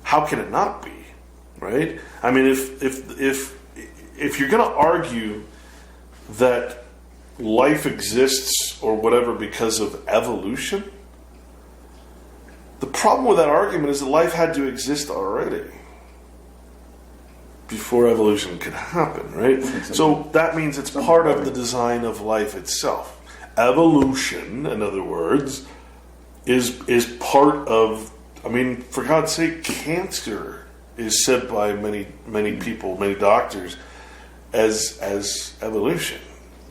How can it not be? Right? I mean, if you're going to argue that life exists or whatever because of evolution, the problem with that argument is that life had to exist already before evolution could happen, right? So that means it's part of the design of life itself. Evolution, in other words, is part of. I mean, for God's sake, cancer is said by many people, many doctors, as evolution,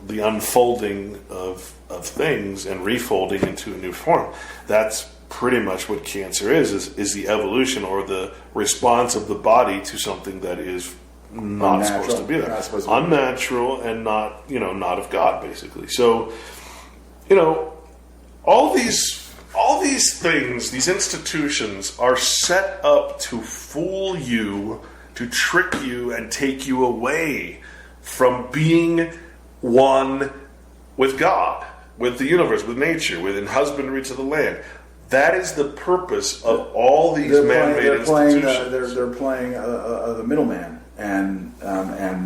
the unfolding of things and refolding into a new form. That's pretty much what cancer is the evolution or the response of the body to something that is not supposed to be there, unnatural and not of God, basically. So. All these things, these institutions are set up to fool you, to trick you, and take you away from being one with God, with the universe, with nature, within husbandry to the land. That is the purpose of all these man-made institutions. They're playing the middleman, and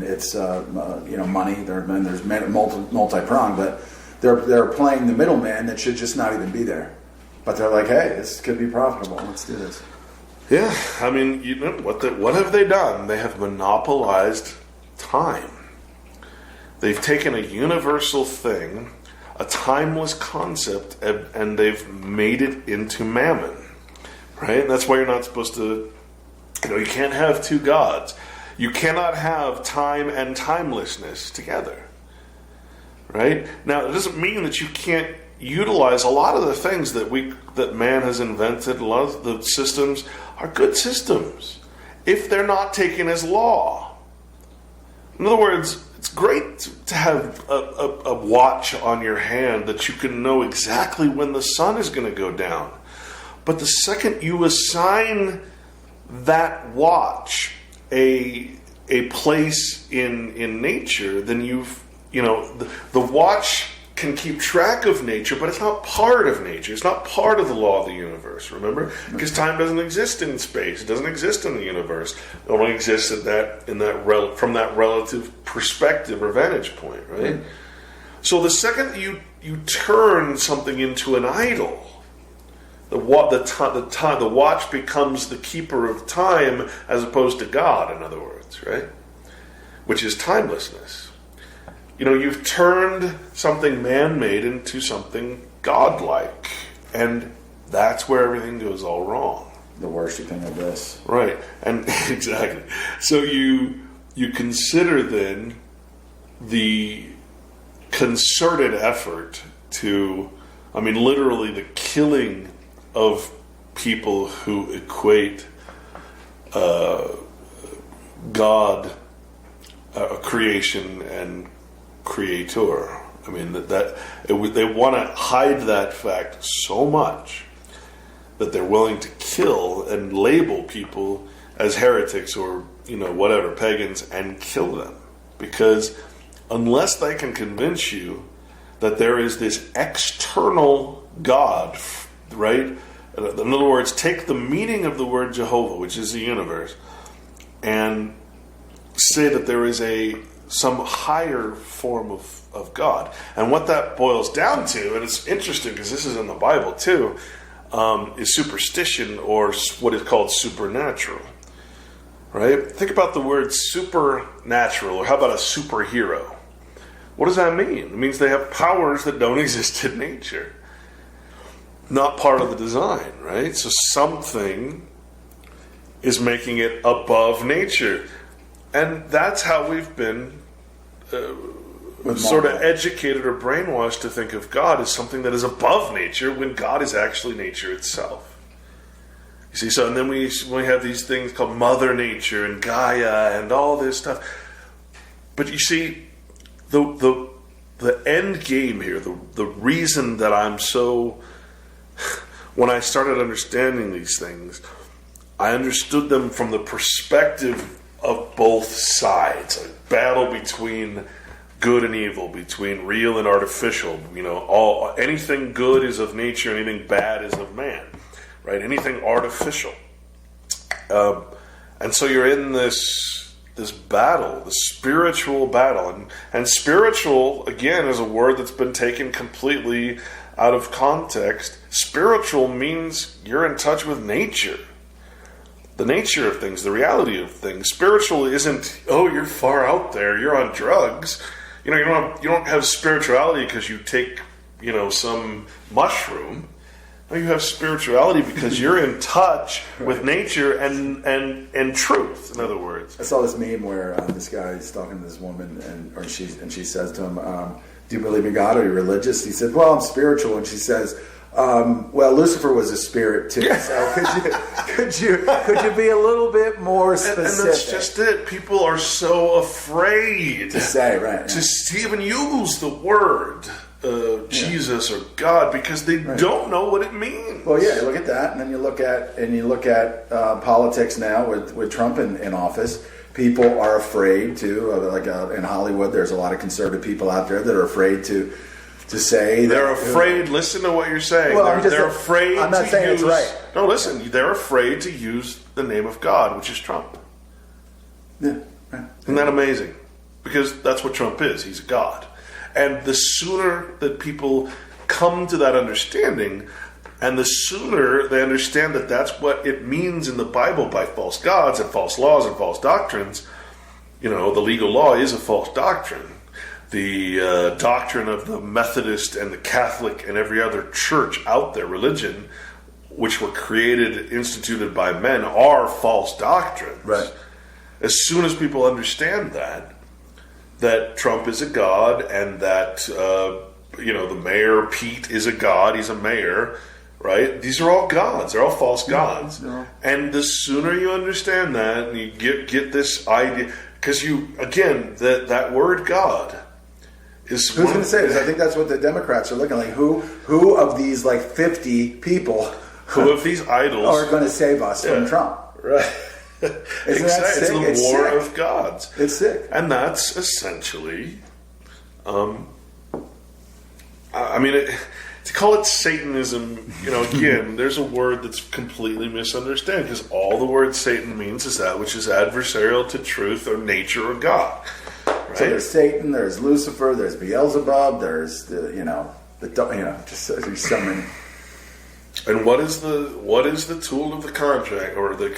it's money. There's multi-pronged, but. They're playing the middleman that should just not even be there. But they're like, hey, this could be profitable. Let's do this. Yeah, I mean, what have they done? They have monopolized time. They've taken a universal thing, a timeless concept, and they've made it into mammon. Right? And that's why you're not supposed to, you can't have two gods. You cannot have time and timelessness together. Right? Now, it doesn't mean that you can't utilize a lot of the things that man has invented. A lot of the systems are good systems if they're not taken as law. In other words, it's great to have a watch on your hand that you can know exactly when the sun is going to go down. But the second you assign that watch a place in nature, then the watch can keep track of nature, but it's not part of nature. It's not part of the law of the universe, remember? Because time doesn't exist in space. It doesn't exist in the universe. It only exists from that relative perspective or vantage point, right? Mm-hmm. So the second you turn something into an idol, the watch becomes the keeper of time as opposed to God, in other words, right? Which is timelessness. You've turned something man-made into something godlike, and that's where everything goes all wrong. The worshiping of this. Right, and exactly. So you consider then the concerted effort to, I mean, literally the killing of people who equate God, creation, and creator. I mean, they want to hide that fact so much that they're willing to kill and label people as heretics or, whatever, pagans, and kill them. Because unless they can convince you that there is this external God, right? In other words, take the meaning of the word Jehovah, which is the universe, and say that there is some higher form of God. And what that boils down to, and it's interesting because this is in the Bible too, is superstition, or what is called supernatural. Right? Think about the word supernatural, or how about a superhero? What does that mean? It means they have powers that don't exist in nature. Not part of the design, right? So something is making it above nature. And that's how we've been sort of educated or brainwashed to think of God as something that is above nature, when God is actually nature itself. You see, so and then we have these things called Mother Nature and Gaia and all this stuff. But you see, the end game here, the reason that I'm so, when I started understanding these things, I understood them from the perspective of both sides, a battle between good and evil, between real and artificial. Anything good is of nature, anything bad is of man, right? Anything artificial. And so you're in this battle, the spiritual battle. And spiritual, again, is a word that's been taken completely out of context. Spiritual means you're in touch with nature. The nature of things, the reality of things. Spiritual isn't, you're far out there, you're on drugs. You don't have spirituality because you take, some mushroom. No, you have spirituality because you're in touch with nature and truth, in other words. I saw this meme where this guy is talking to this woman, and she says to him, do you believe in God? Are you religious? He said, well, I'm spiritual. And she says, well, Lucifer was a spirit too. So could you be a little bit more specific? And that's just it. People are so afraid to say, right, to even use the word Jesus or God, because they don't know what it means. Well, yeah, look at that, and then you look at politics now with Trump in office. People are afraid to, in Hollywood, there's a lot of conservative people out there that are afraid to say they're afraid. Listen to what you're saying. Well, they're afraid. I'm not saying it's right. No, listen. They're afraid to use the name of God, which is Trump. Yeah, right. Isn't that amazing? Because that's what Trump is. He's a god. And the sooner that people come to that understanding, and the sooner they understand that that's what it means in the Bible by false gods and false laws and false doctrines, the legal law is a false doctrine. The doctrine of the Methodist and the Catholic and every other church out there, religion, which were instituted by men, are false doctrines. Right. As soon as people understand that Trump is a god, and that the mayor Pete is a god, he's a mayor, right? These are all gods. They're all false gods. No. And the sooner you understand that, and you get this idea, because that word God. Who's going to say this? I think that's what the Democrats are looking like. Who of these 50 people, who of these idols, are going to save us from Trump? Right. Isn't that sick? It's the war of gods. It's sick. And that's essentially, to call it Satanism, again, there's a word that's completely misunderstood, because all the word Satan means is that which is adversarial to truth or nature or God. Right? So there's Satan, there's Lucifer, there's Beelzebub, there's there's so many. And what is the tool of the contract, or the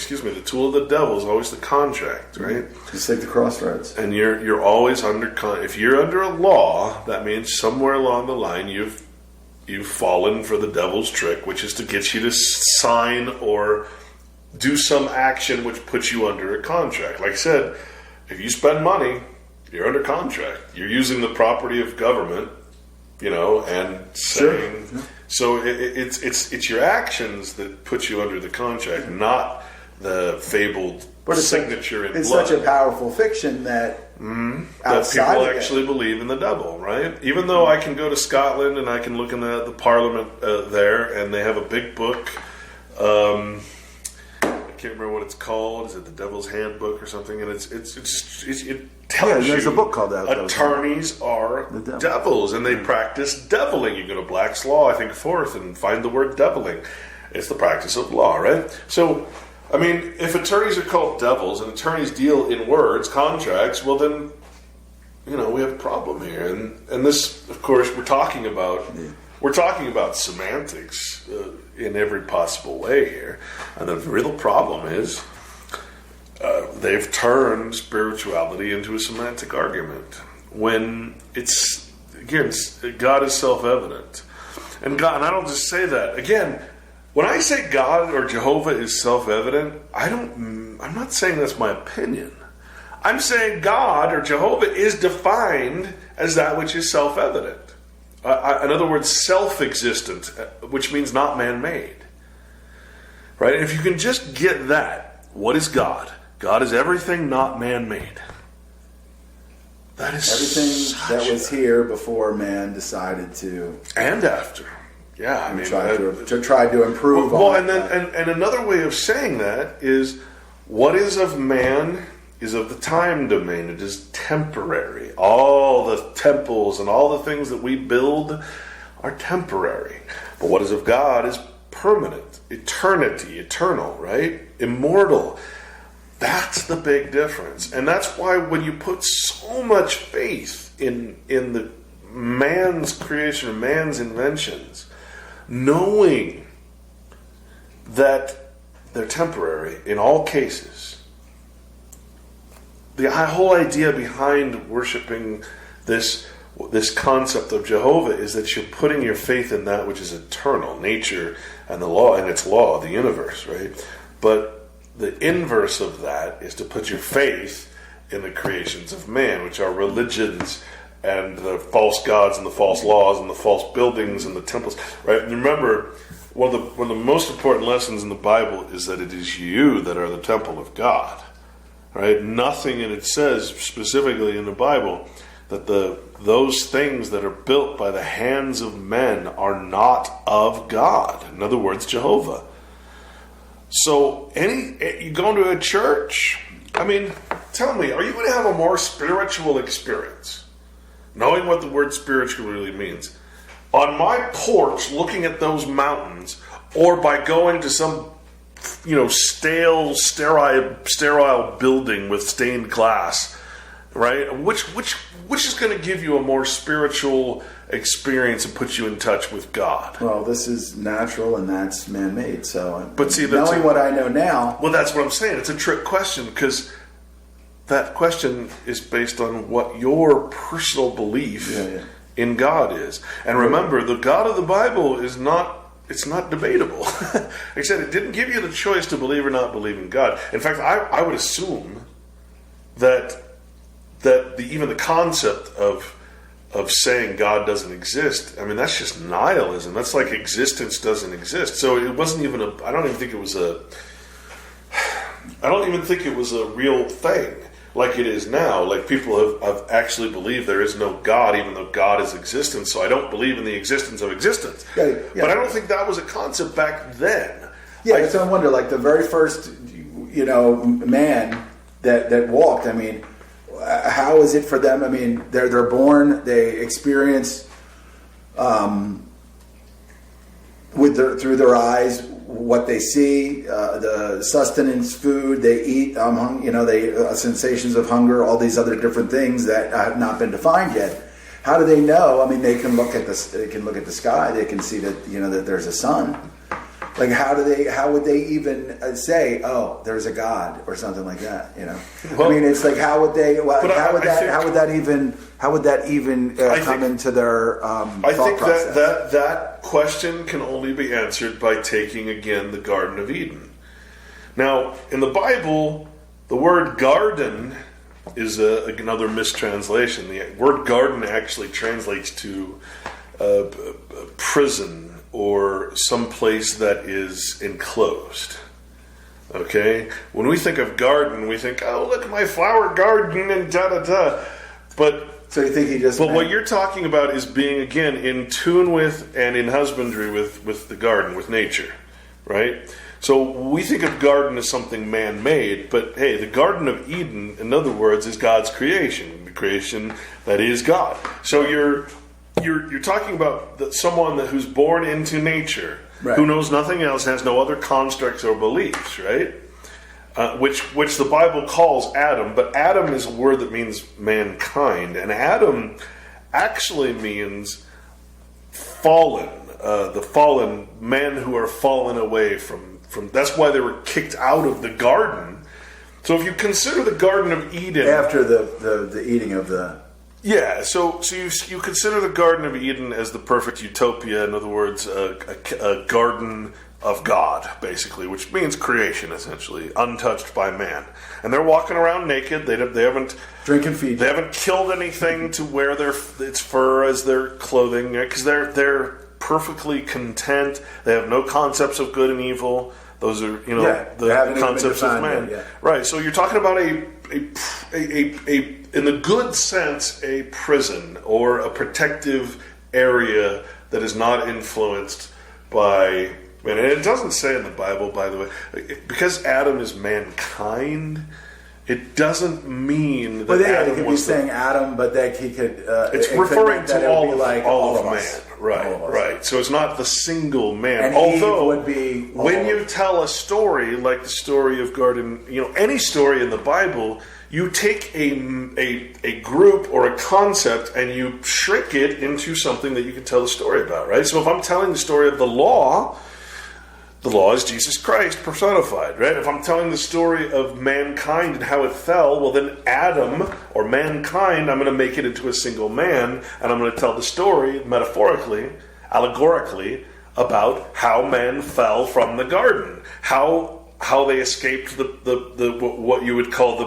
tool of the devil is always the contract, right? Just take the crossroads. And you're always if you're under a law, that means somewhere along the line you've fallen for the devil's trick, which is to get you to sign or do some action which puts you under a contract. Like I said, if you spend money, you're under contract. You're using the property of government and saying. Sure. So it's your actions that put you under the contract, not the fabled signature in blood. It's such a powerful fiction that people actually believe in the devil, right? Even though I can go to Scotland and I can look in the Parliament there, and they have a big book. I can't remember what it's called. Is it the Devil's Handbook or something? And it tells there's you a book called that. Attorneys are devils, and they practice deviling. You go to Black's Law, I think, 4th, and find the word deviling. It's the practice of law, right? So, I mean, if attorneys are called devils and attorneys deal in words, contracts, well then, we have a problem here. And this, of course, we're talking about semantics in every possible way here. And the real problem is they've turned spirituality into a semantic argument when it's, again, God is self-evident. And I don't just say that. Again, when I say God or Jehovah is self-evident, I'm not saying that's my opinion. I'm saying God or Jehovah is defined as that which is self-evident. In other words, self-existent, which means not man-made. Right? And if you can just get that, what is God? God is everything not man-made. That is everything that was here before man decided to, and after. Yeah, I mean, try to improve. And another way of saying that is, what is of man is of the time domain. It is temporary. All the temples and all the things that we build are temporary. But what is of God is permanent, eternal, right? Immortal. That's the big difference. And that's why when you put so much faith in the man's creation or man's inventions, knowing that they're temporary in all cases, the whole idea behind worshiping this concept of Jehovah is that you're putting your faith in that which is eternal, nature and the law and its law, the universe, right? But the inverse of that is to put your faith in the creations of man, which are religions and the false gods and the false laws and the false buildings and the temples, right? And remember, one of the most important lessons in the Bible is that it is you that are the temple of God. Right? Nothing in it says specifically in the Bible that those things that are built by the hands of men are not of God. In other words, Jehovah. So you go into a church, I mean, tell me, are you going to have a more spiritual experience? Knowing what the word spiritual really means. On my porch, looking at those mountains, or by going to some sterile building with stained glass, right? Which is going to give you a more spiritual experience and put you in touch with God? Well, this is natural and that's man-made. So, but see, knowing what I know now, well, that's what I'm saying. It's a trick question because that question is based on what your personal belief in God is. And remember, the God of the Bible is not. It's not debatable. Like I said, it didn't give you the choice to believe or not believe in God. In fact, I would assume that even the concept of saying God doesn't exist, I mean, that's just nihilism. That's like existence doesn't exist. So it wasn't even I don't even think it was a real thing like it is now. Like people have actually believed there is no God, even though God is existence. So I don't believe in the existence of existence. Yeah. But I don't think that was a concept back then. Yeah, so I wonder, like the very first, man that walked. I mean, how is it for them? I mean, they're born, they experience through their eyes what they see, the sustenance, food they eat, sensations of hunger, all these other different things that have not been defined yet. How do they know? I mean, they can look at the sky, they can see that that there's a sun. Like, how would they even say, "Oh, there's a God" or something like that? Well, I mean, it's like, how would they? How would that even come into their thought process? that question can only be answered by taking again the Garden of Eden. Now, in the Bible, the word garden is another mistranslation. The word garden actually translates to prison or some place that is enclosed. Okay? When we think of garden, we think, oh, look at my flower garden and da-da-da. So you think he just... But what you're talking about is being, again, in tune with and in husbandry with the garden, with nature, right? So we think of garden as something man-made, but hey, the Garden of Eden, in other words, is God's creation, the creation that is God. So you're talking about someone who's born into nature, right, who knows nothing else, has no other constructs or beliefs, right? Which the Bible calls Adam, but Adam is a word that means mankind, and Adam actually means fallen, the fallen men who are fallen away from. That's why they were kicked out of the garden. So if you consider the Garden of Eden after the eating of the... Yeah, so you consider the Garden of Eden as the perfect utopia. In other words, a garden of God, basically, which means creation, essentially, untouched by man. And they're walking around naked. They haven't drinking feed. They haven't killed anything to wear its fur as their clothing, because they're perfectly content. They have no concepts of good and evil. Those are the concepts of man, right? So you're talking about a in the good sense, a prison or a protective area that is not influenced by. And it doesn't say in the Bible, by the way, because Adam is mankind. It doesn't mean that Adam could be was saying Adam, but that he could. It's referring to all of man, us. right. So it's not the single man. And although would be when you tell a story like the story of garden, any story in the Bible, you take a group or a concept and you shrink it into something that you can tell a story about, right? So if I'm telling the story of the law is Jesus Christ personified, right? If I'm telling the story of mankind and how it fell, well then Adam, or mankind, I'm going to make it into a single man, and I'm going to tell the story, metaphorically, allegorically, about how man fell from the garden, how they escaped the what you would call the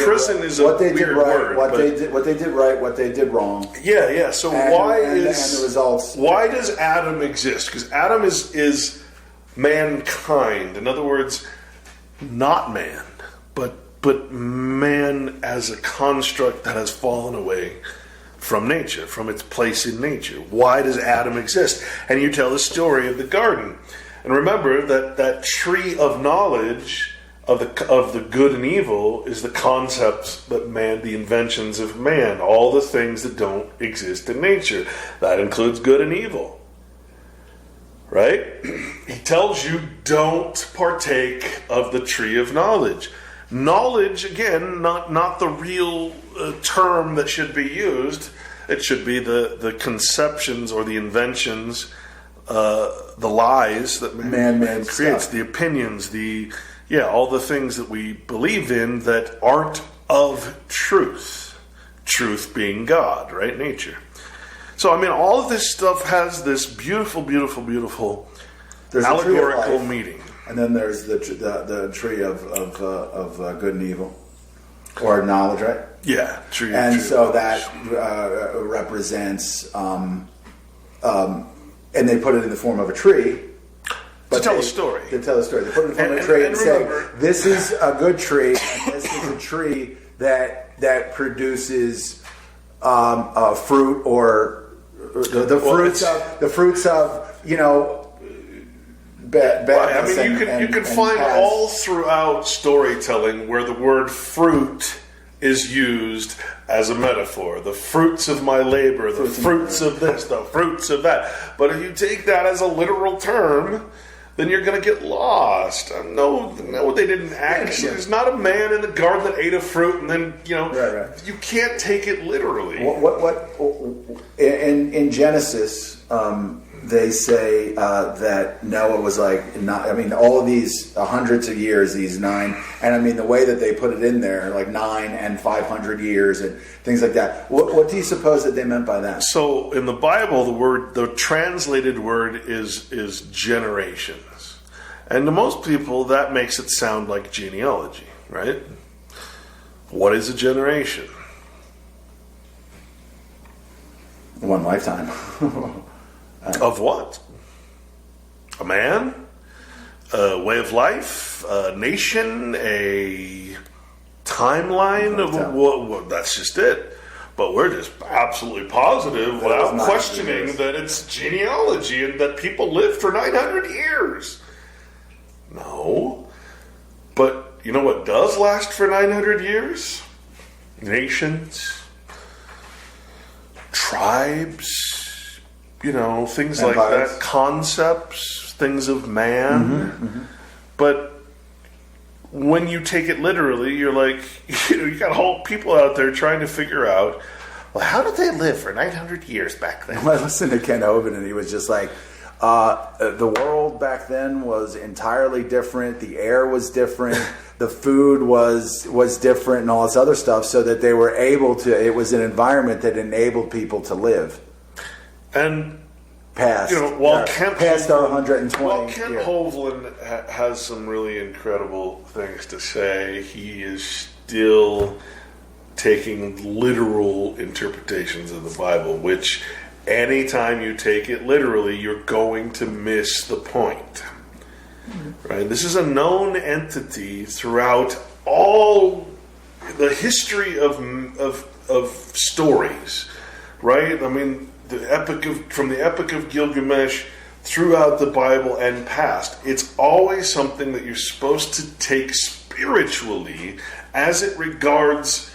prison is a weird word. What they did right, what they did wrong. Yeah. So and the results? Why does Adam exist? Because Adam is mankind. In other words, not man, but man as a construct that has fallen away from nature, from its place in nature. Why does Adam exist? And you tell the story of the garden. And remember that tree of knowledge of the good and evil is the concepts that man, the inventions of man, all the things that don't exist in nature. That includes good and evil. Right? He tells you don't partake of the tree of knowledge. Knowledge, again, not the real term that should be used. It should be the conceptions or the inventions, the lies that man creates, the opinions, all the things that we believe in that aren't of truth. Truth being God, right? Nature. So, all of this stuff has this beautiful, beautiful, beautiful allegorical meaning. And then there's the tree of good and evil, or knowledge, right? Yeah, tree. And tree so that represents, and they put it in the form of a tree. To tell a story. To tell a story. They put it in the form of a tree and say, this is a good tree, and this is a tree that produces fruit or the fruits of badness. You can find all throughout storytelling where the word fruit is used as a metaphor. The fruits of my labor, the fruits of this, the fruits of that. But if you take that as a literal term, then you're going to get lost. No, they didn't actually. There's not a man in the garden that ate a fruit, and then Right. You can't take it literally. What in Genesis, they say that Noah was all of these hundreds of years, these 9, and the way that they put it in there, like 9 and 500 years and things like that. What do you suppose that they meant by that? So in the Bible, the translated word is generations, and to most people that makes it sound like genealogy, right? What is a generation? What one lifetime. Of what? A man? A way of life? A nation? A timeline? Well, that's just it. But we're just absolutely positive, without questioning, that it's genealogy and that people lived for 900 years. No. But you know what does last for 900 years? Nations, tribes, things like that, concepts, things of man. But when you take it literally, you're like, you got whole people out there trying to figure out, well, how did they live for 900 years back then? I listened to Ken Hovind, and he was just like, the world back then was entirely different. The air was different. The food was different, and all this other stuff, so that they were able to. It was an environment that enabled people to live. And past our 120. While Kent Hovland has some really incredible things to say, he is still taking literal interpretations of the Bible, which anytime you take it literally, you're going to miss the point. Right? This is a known entity throughout all the history of stories. Right? I mean, from the Epic of Gilgamesh throughout the Bible and past, it's always something that you're supposed to take spiritually as it regards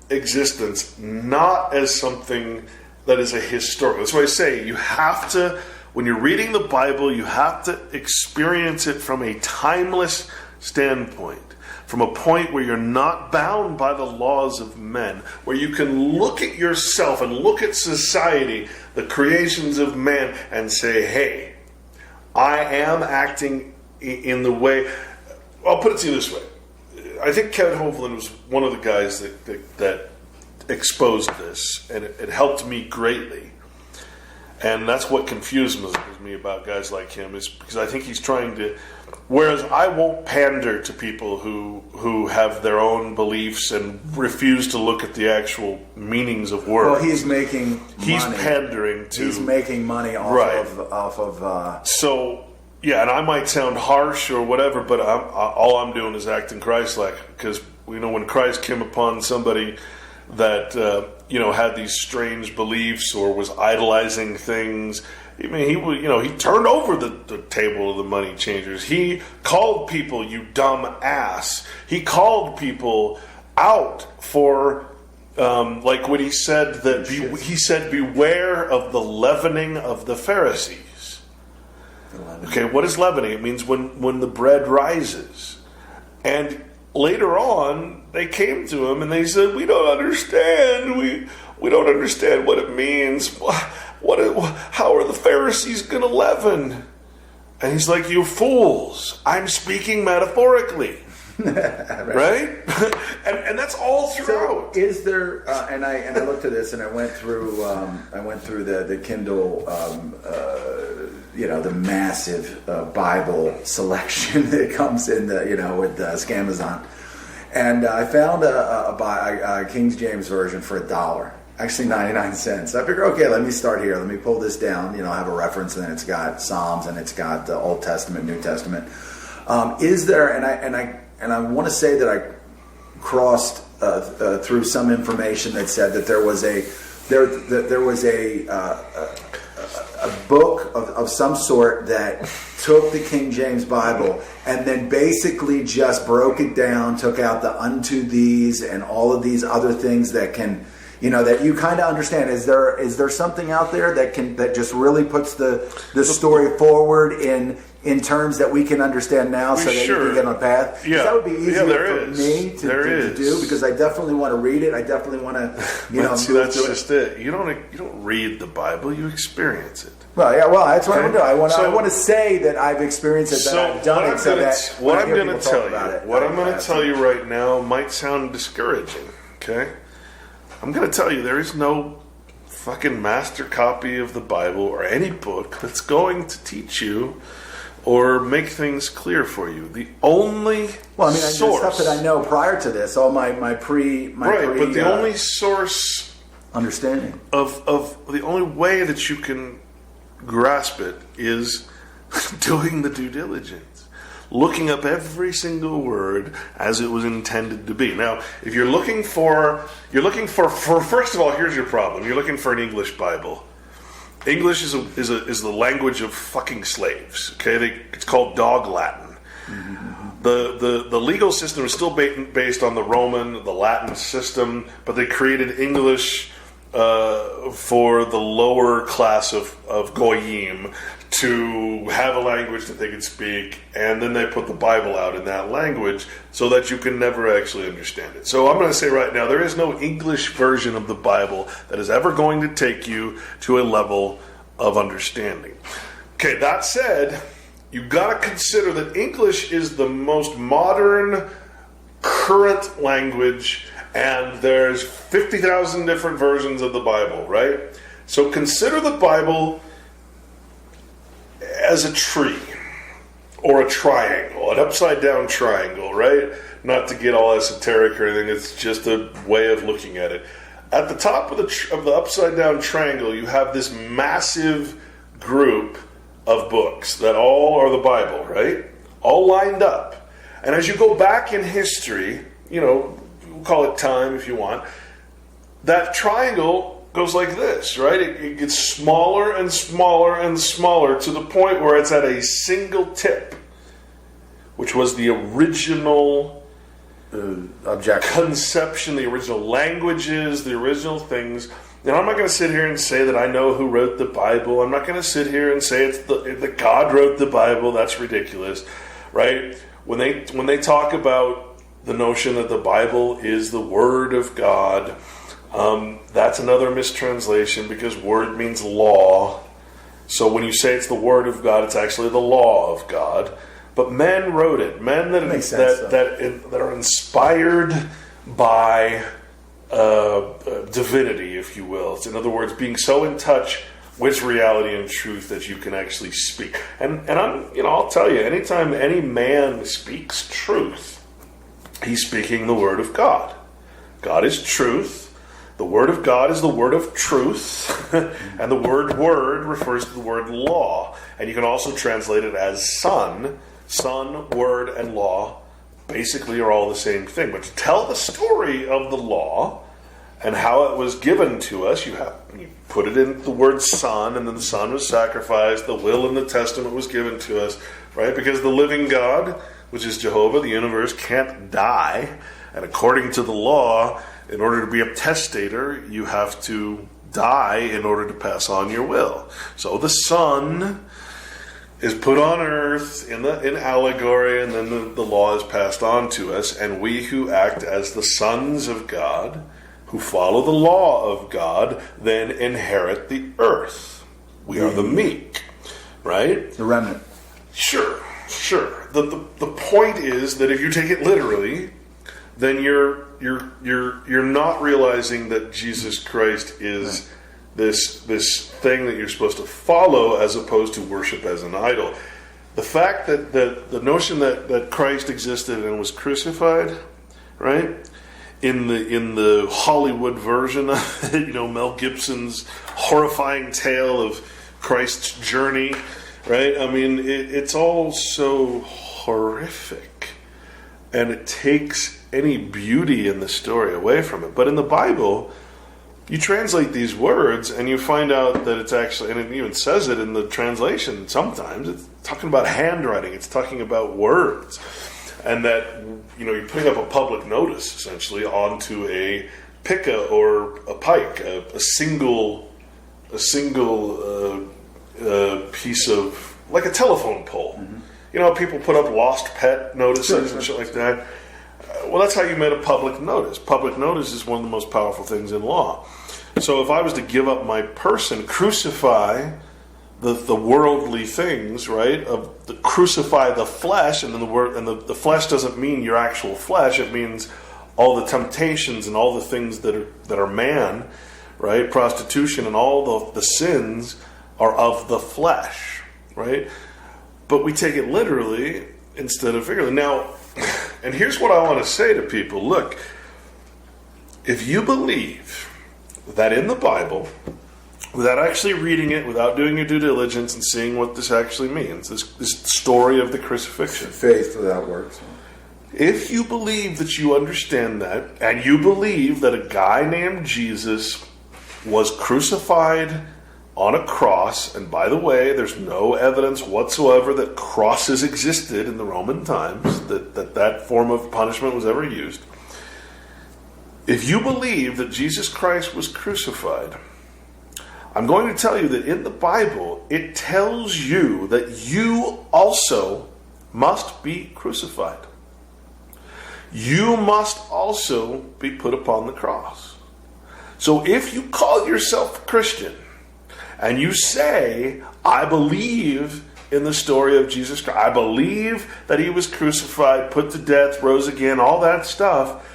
existence, not as something that is a historical. That's why I say you have to, when you're reading the Bible, you have to experience it from a timeless standpoint, from a point where you're not bound by the laws of men, where you can look at yourself and look at society, the creations of man, and say, hey, I am acting in the way. I'll put it to you this way. I think Kevin Hovland was one of the guys that exposed this, and it helped me greatly. And that's what confused me about guys like him, is because I think he's trying to. Whereas I won't pander to people who have their own beliefs and refuse to look at the actual meanings of words. Well, he's making He's money. pandering to. He's making money off of. So yeah, and I might sound harsh or whatever, but all I'm doing is acting Christ-like, because when Christ came upon somebody that had these strange beliefs or was idolizing things. I mean, he turned over the table of the money changers. He called people, you dumb ass. He called people out for, like when he said that, he said, beware of the leavening of the Pharisees. Okay, what is leavening? It means when the bread rises. And later on, they came to him and they said, we don't understand. We don't understand what it means. How are the Pharisees going to leaven? And he's like, you fools, I'm speaking metaphorically. Right? and that's all throughout. So is there? And I looked at this and I went through the Kindle, the massive Bible selection that comes in with Scamazon, and I found a King James version for $1. Actually 99 cents. I figure, okay, let me start here. Let me pull this down. I have a reference, and then it's got Psalms, and it's got the Old Testament, New Testament. Is there? And I want to say that I crossed through some information that said that there was a book of some sort that took the King James Bible and then basically just broke it down, took out the unto these and all of these other things that can. That you kind of understand. Is there something out there that just really puts the story forward in terms that we can understand now, so that you can get on a path? Yeah, that would be easier for me to do, because I definitely want to read it. I definitely want to that's just it. You don't read the Bible, you experience it. Well, yeah, that's what I want to do. I want to say that I've experienced it, that I've done it, so that what I'm going to tell you right now might sound discouraging. Okay. I'm going to tell you, there is no fucking master copy of the Bible or any book that's going to teach you or make things clear for you. The only source... the stuff that I know prior to this, all my pre... but the only source understanding of the only way that you can grasp it is doing the due diligence, looking up every single word as it was intended to be. Now, if you're looking for first of all, here's your problem. You're looking for an English Bible. English is the language of fucking slaves. Okay, it's called dog Latin. Mm-hmm. The legal system is still based on the Roman, the Latin system, but they created English for the lower class of goyim to have a language that they could speak, and then they put the Bible out in that language so that you can never actually understand it. So I'm going to say right now, there is no English version of the Bible that is ever going to take you to a level of understanding. Okay, that said, you've got to consider that English is the most modern, current language, and there's 50,000 different versions of the Bible, right? So consider the Bible as a tree or a triangle, an upside down triangle, right? Not to get all esoteric or anything, it's just a way of looking at it. At the top of the upside down triangle, you have this massive group of books that all are the Bible, right? All lined up. And as you go back in history, we'll call it time if you want, that triangle goes like this, right? It gets smaller and smaller and smaller to the point where it's at a single tip, which was the original conception, the original languages, the original things. Now, I'm not going to sit here and say that I know who wrote the Bible. I'm not going to sit here and say it's that God wrote the Bible. That's ridiculous, right? When they talk about the notion that the Bible is the Word of God, that's another mistranslation because word means law. So when you say it's the Word of God, it's actually the law of God. But men wrote it. Men that are inspired by divinity, if you will. It's, in other words, being so in touch with reality and truth that you can actually speak. And I'll tell you, anytime any man speaks truth, he's speaking the Word of God. God is truth. The Word of God is the word of truth. And the word refers to the word law. And you can also translate it as son. Son, word, and law basically are all the same thing. But to tell the story of the law and how it was given to us, you put it in the word son, and then the son was sacrificed. The will in the testament was given to us, right? Because the living God, which is Jehovah, the universe, can't die. And according to the law, in order to be a testator, you have to die in order to pass on your will. So the son is put on earth in allegory, and then the law is passed on to us, and we who act as the sons of God, who follow the law of God, then inherit the earth. We are the meek, right? The remnant. Sure. The point is that if you take it literally, then you're not realizing that Jesus Christ is this thing that you're supposed to follow as opposed to worship as an idol. The fact that the notion that Christ existed and was crucified, right? In the Hollywood version of it, Mel Gibson's horrifying tale of Christ's journey, right? I mean, it's all so horrific, and it takes any beauty in the story away from it. But in the Bible, you translate these words and you find out that it's actually, and it even says it in the translation sometimes, it's talking about handwriting, it's talking about words. And that, you're putting up a public notice, essentially, onto a pica or a pike, a single piece of, like a telephone pole. Mm-hmm. People put up lost pet notices and shit like that. Well, that's how you made a public notice. Public notice is one of the most powerful things in law. So if I was to give up my person, crucify the worldly things, right? Crucify the flesh, and then the flesh doesn't mean your actual flesh. It means all the temptations and all the things that are man, right? Prostitution and all the sins are of the flesh, right? But we take it literally instead of figuratively. Now, and here's what I want to say to people. Look, if you believe that in the Bible, without actually reading it, without doing your due diligence and seeing what this actually means, this story of the crucifixion. Faith without works. If you believe that you understand that, and you believe that a guy named Jesus was crucified on a cross, and by the way, there's no evidence whatsoever that crosses existed in the Roman times, that form of punishment was ever used. If you believe that Jesus Christ was crucified, I'm going to tell you that in the Bible, it tells you that you also must be crucified. You must also be put upon the cross. So if you call yourself a Christian, and you say, I believe in the story of Jesus Christ, I believe that he was crucified, put to death, rose again, all that stuff,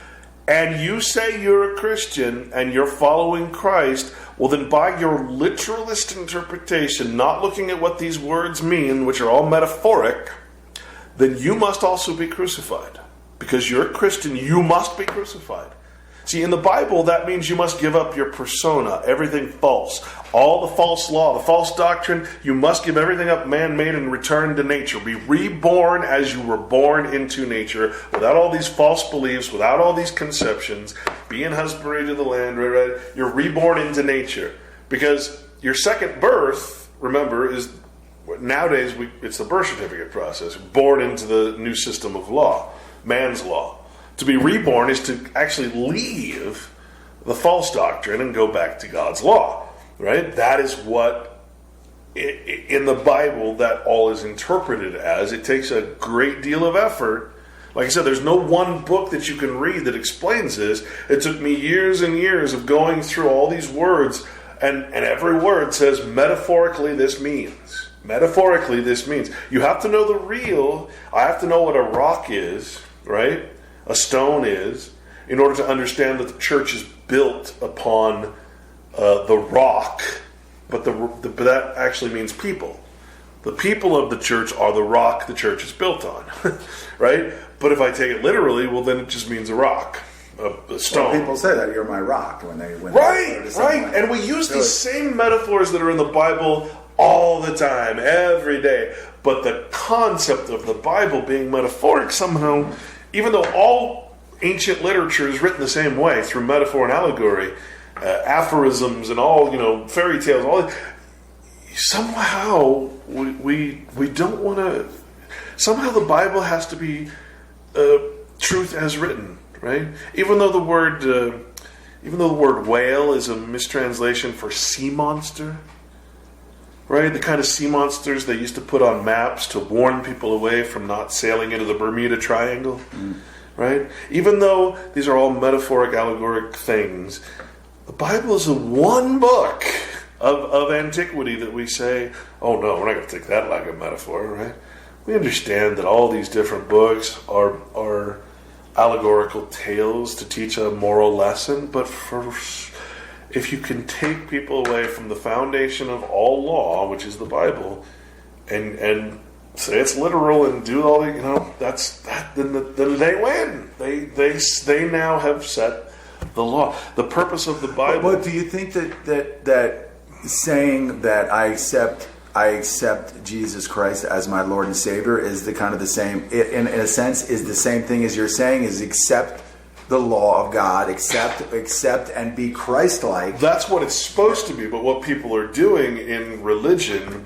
and you say you're a Christian and you're following Christ, well then by your literalist interpretation, not looking at what these words mean, which are all metaphoric, then you must also be crucified. Because you're a Christian, you must be crucified. See, in the Bible, that means you must give up your persona, everything false. All the false law, the false doctrine, you must give everything up man-made and return to nature. Be reborn as you were born into nature, without all these false beliefs, without all these conceptions, being husbandry to the land, right? You're reborn into nature. Because your second birth, remember, is nowadays it's the birth certificate process. Born into the new system of law, man's law. To be reborn is to actually leave the false doctrine and go back to God's law, right? That is what, in the Bible, that all is interpreted as. It takes a great deal of effort. Like I said, there's no one book that you can read that explains this. It took me years and years of going through all these words, and every word says, metaphorically, this means. Metaphorically, this means. You have to know the real. I have to know what a rock is, right? A stone is, in order to understand that the church is built upon the rock, but that actually means people. The people of the church are the rock the church is built on, right? But if I take it literally, well, then it just means a rock, a stone. Well, people say that you're my rock when they right, and we use these same metaphors that are in the Bible all the time, every day. But the concept of the Bible being metaphoric somehow, even though all ancient literature is written the same way, through metaphor and allegory, aphorisms and all, fairy tales, all that, somehow we don't want to. Somehow the Bible has to be truth as written, right? Even though the word whale is a mistranslation for sea monster. Right, the kind of sea monsters they used to put on maps to warn people away from not sailing into the Bermuda Triangle. Right? Even though these are all metaphoric, allegoric things, the Bible is the one book of antiquity that we say, oh no, we're not going to take that like a metaphor, right? We understand that all these different books are allegorical tales to teach a moral lesson, but if you can take people away from the foundation of all law, which is the Bible, and say it's literal and do all the, then they win. They now have set the law. The purpose of the Bible. But do you think that saying that I accept Jesus Christ as my Lord and Savior is the kind of the same, in a sense, is the same thing as you're saying, is accept the law of God, accept and be Christ-like? That's what it's supposed to be, but what people are doing in religion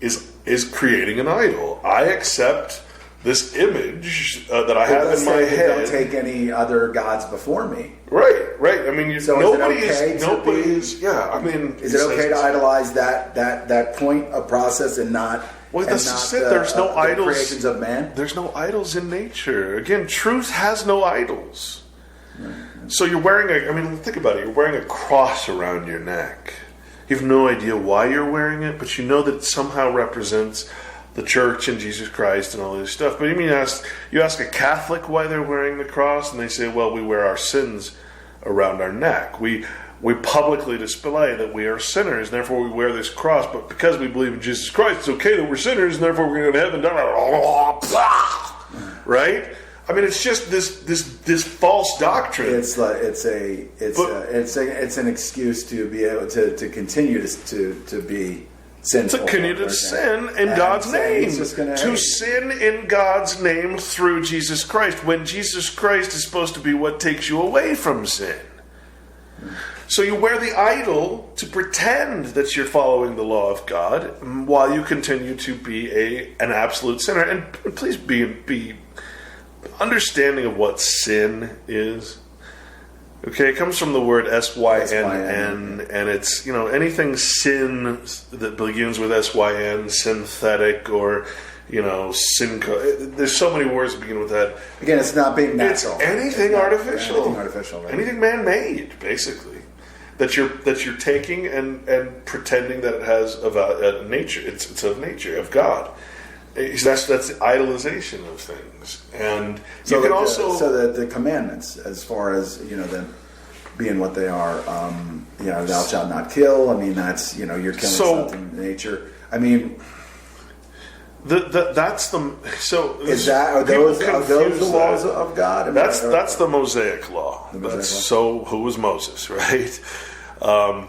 is creating an idol. I accept this image that I have in my head. Don't take any other gods before me. Right. I mean, so nobody is. Yeah, I mean, is it okay to idolize that point of process and not? Well, that's just it. There's no idols. Creations of man. There's no idols in nature. Again, truth has no idols. So you're wearing think about it. You're wearing a cross around your neck. You have no idea why you're wearing it, but you know that it somehow represents the church and Jesus Christ and all this stuff. But you ask a Catholic why they're wearing the cross, and they say, well, we wear our sins around our neck. We publicly display that we are sinners, and therefore we wear this cross. But because we believe in Jesus Christ, it's okay that we're sinners, and therefore we're going to go to heaven. Right? I mean, it's just this false doctrine. It's an excuse to be able to continue to be sinful. To continue to sin in God's name. To sin in God's name through Jesus Christ, when Jesus Christ is supposed to be what takes you away from sin. So you wear the idol to pretend that you're following the law of God while you continue to be an absolute sinner. And please be understanding of what sin is. Okay, it comes from the word S-Y-N-N, and it's, anything sin that begins with S-Y-N, synthetic, or, there's so many words that begin with that. Again, it's not being natural. It's anything artificial. Anything artificial, right? Anything man-made, basically. That you're taking and pretending that it has a nature. It's of nature, of God. That's the idolization of things. And so you can also... the commandments, as far as, them being what they are, thou shalt not kill. I mean, that's, you're killing something in nature. I mean... That's the... So... Are those the laws of God? That's the Mosaic law. So who was Moses, right? In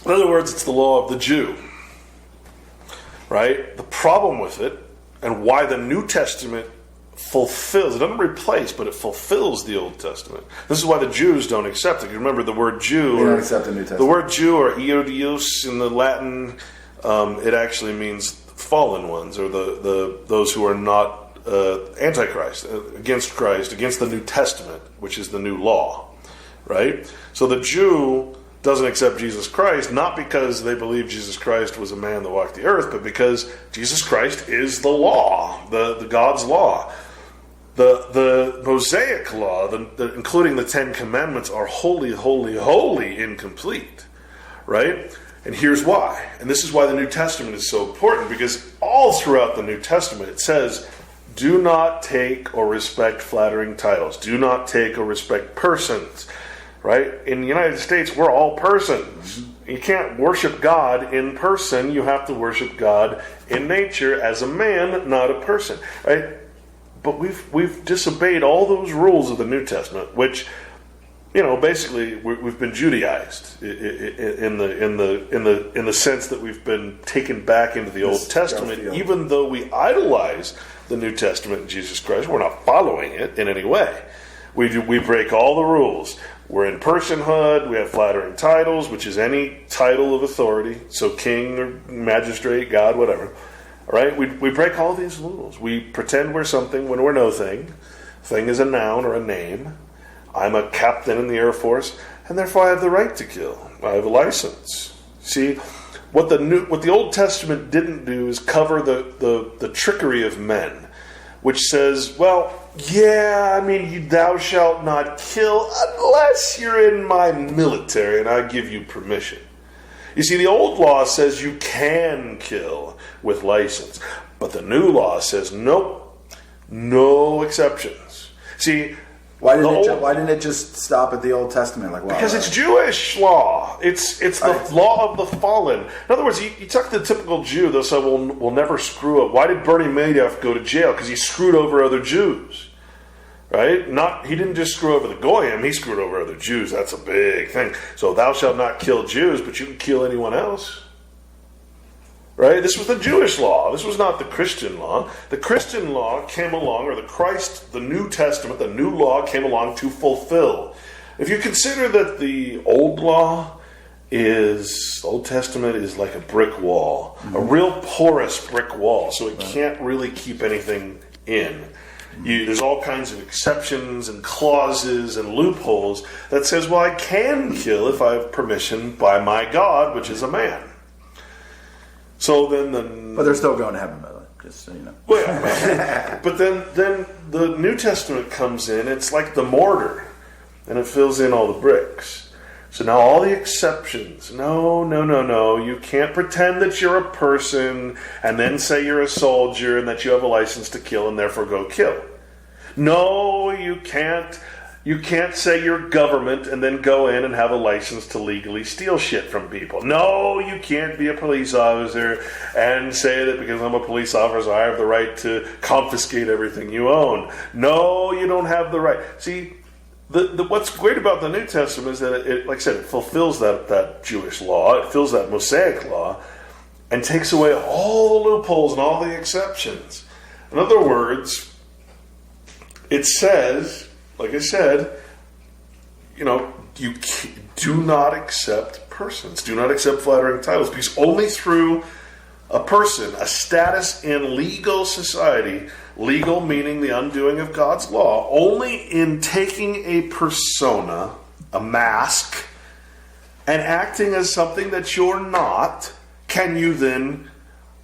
other words, it's the law of the Jew. Right? The problem with it, and why the New Testament fulfills, it doesn't replace, but it fulfills the Old Testament. This is why the Jews don't accept it. You remember the word Jew, they don't accept the New Testament. The word Jew, or Iodios in the Latin, it actually means fallen ones, or those who are not Antichrist, against Christ, against the New Testament, which is the new law. Right? So the Jew doesn't accept Jesus Christ, not because they believe Jesus Christ was a man that walked the earth, but because Jesus Christ is the law, the God's law. The Mosaic law, including the Ten Commandments, are wholly, wholly, wholly incomplete. Right? And here's why. And this is why the New Testament is so important, because all throughout the New Testament it says, do not take or respect flattering titles. Do not take or respect persons. Right? In the United States, we're all persons. You can't worship God in person. You have to worship God in nature as a man, not a person. Right? But we've disobeyed all those rules of the New Testament, which, basically we've been Judaized in the sense that we've been taken back into the Old Testament, even though we idolize the New Testament and Jesus Christ. We're not following it in any way. We break all the rules. We're in personhood. We have flattering titles, which is any title of authority. So king or magistrate, God, whatever. All right? We break all these rules. We pretend we're something when we're no thing. Thing is a noun or a name. I'm a captain in the Air Force, and therefore I have the right to kill. I have a license. See, what the Old Testament didn't do is cover the trickery of men, which says, well, yeah, I mean, thou shalt not kill unless you're in my military and I give you permission. You see, the old law says you can kill with license, but the new law says nope, no exceptions. See, why didn't it just stop at the Old Testament? Because it's Jewish law. It's the law of the fallen. In other words, you talk to the typical Jew, they'll say, we'll never screw up. Why did Bernie Madoff go to jail? Because he screwed over other Jews. Right? He didn't just screw over the Goyim, he screwed over other Jews. That's a big thing. So thou shalt not kill Jews, but you can kill anyone else. Right? This was the Jewish law. This was not the Christian law. The Christian law came along, or the New Testament, the new law came along to fulfill. If you consider that the Old Testament is like a brick wall, a real porous brick wall, so it can't really keep anything in. There's all kinds of exceptions and clauses and loopholes that says, well, I can kill if I have permission by my God, which is a man. So then but they're still going to heaven, by the way, just so you know. Well, yeah, but then the New Testament comes in, it's like the mortar, and it fills in all the bricks. So now all the exceptions, no, you can't pretend that you're a person and then say you're a soldier and that you have a license to kill and therefore go kill. No, you can't You can't say you're government and then go in and have a license to legally steal shit from people. No, you can't be a police officer and say that because I'm a police officer, I have the right to confiscate everything you own. No, you don't have the right. See, what's great about the New Testament is that it, like I said, it fulfills that Jewish law, it fulfills that Mosaic law, and takes away all the loopholes and all the exceptions. In other words, it says, like I said, you do not accept persons. Do not accept flattering titles, because only through a person, a status in legal society, legal meaning the undoing of God's law, only in taking a persona, a mask, and acting as something that you're not, can you then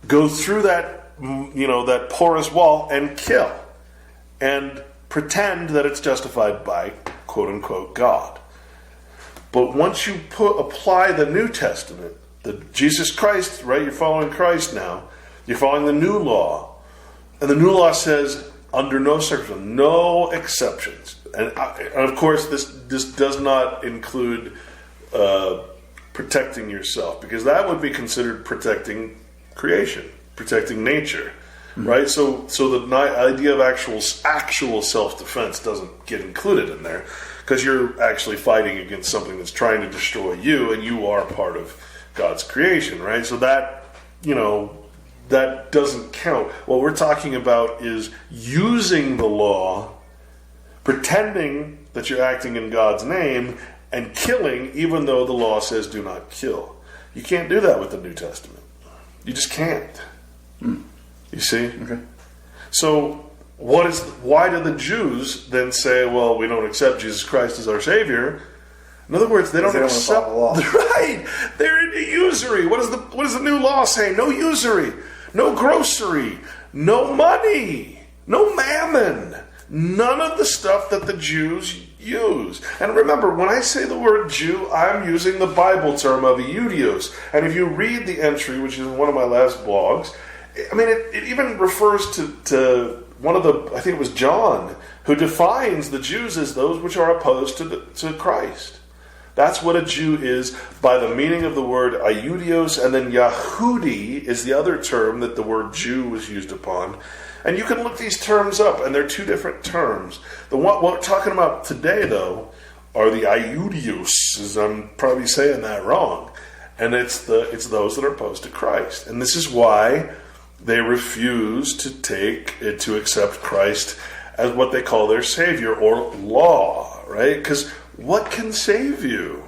go through that, that porous wall and kill and pretend that it's justified by quote-unquote God. But once you apply the New Testament, the Jesus Christ, right? You're following Christ now. You're following the new law. And the new law says, under no circumstances, no exceptions. And of course, this does not include protecting yourself, because that would be considered protecting creation, protecting nature. Right, so the idea of actual self-defense doesn't get included in there, because you're actually fighting against something that's trying to destroy you, and you are part of God's creation, right? So that that doesn't count. What we're talking about is using the law, pretending that you're acting in God's name, and killing, even though the law says do not kill. You can't do that with the New Testament. You just can't. You see? Okay. So why do the Jews then say, well, we don't accept Jesus Christ as our Savior? In other words, they don't accept the law. Right. They're into usury. What does the new law say? No usury, no grocery, no money, no mammon. None of the stuff that the Jews use. And remember, when I say the word Jew, I'm using the Bible term of Iudios. And if you read the entry, which is in one of my last blogs, I mean, it even refers to one of the, I think it was John, who defines the Jews as those which are opposed to Christ. That's what a Jew is by the meaning of the word Iudios, and then Yahudi is the other term that the word Jew was used upon. And you can look these terms up, and they're two different terms. What we're talking about today, though, are the Iudios, as I'm probably saying that wrong. And it's those that are opposed to Christ. And this is why they refuse to accept Christ as what they call their Savior, or law, right? Because what can save you?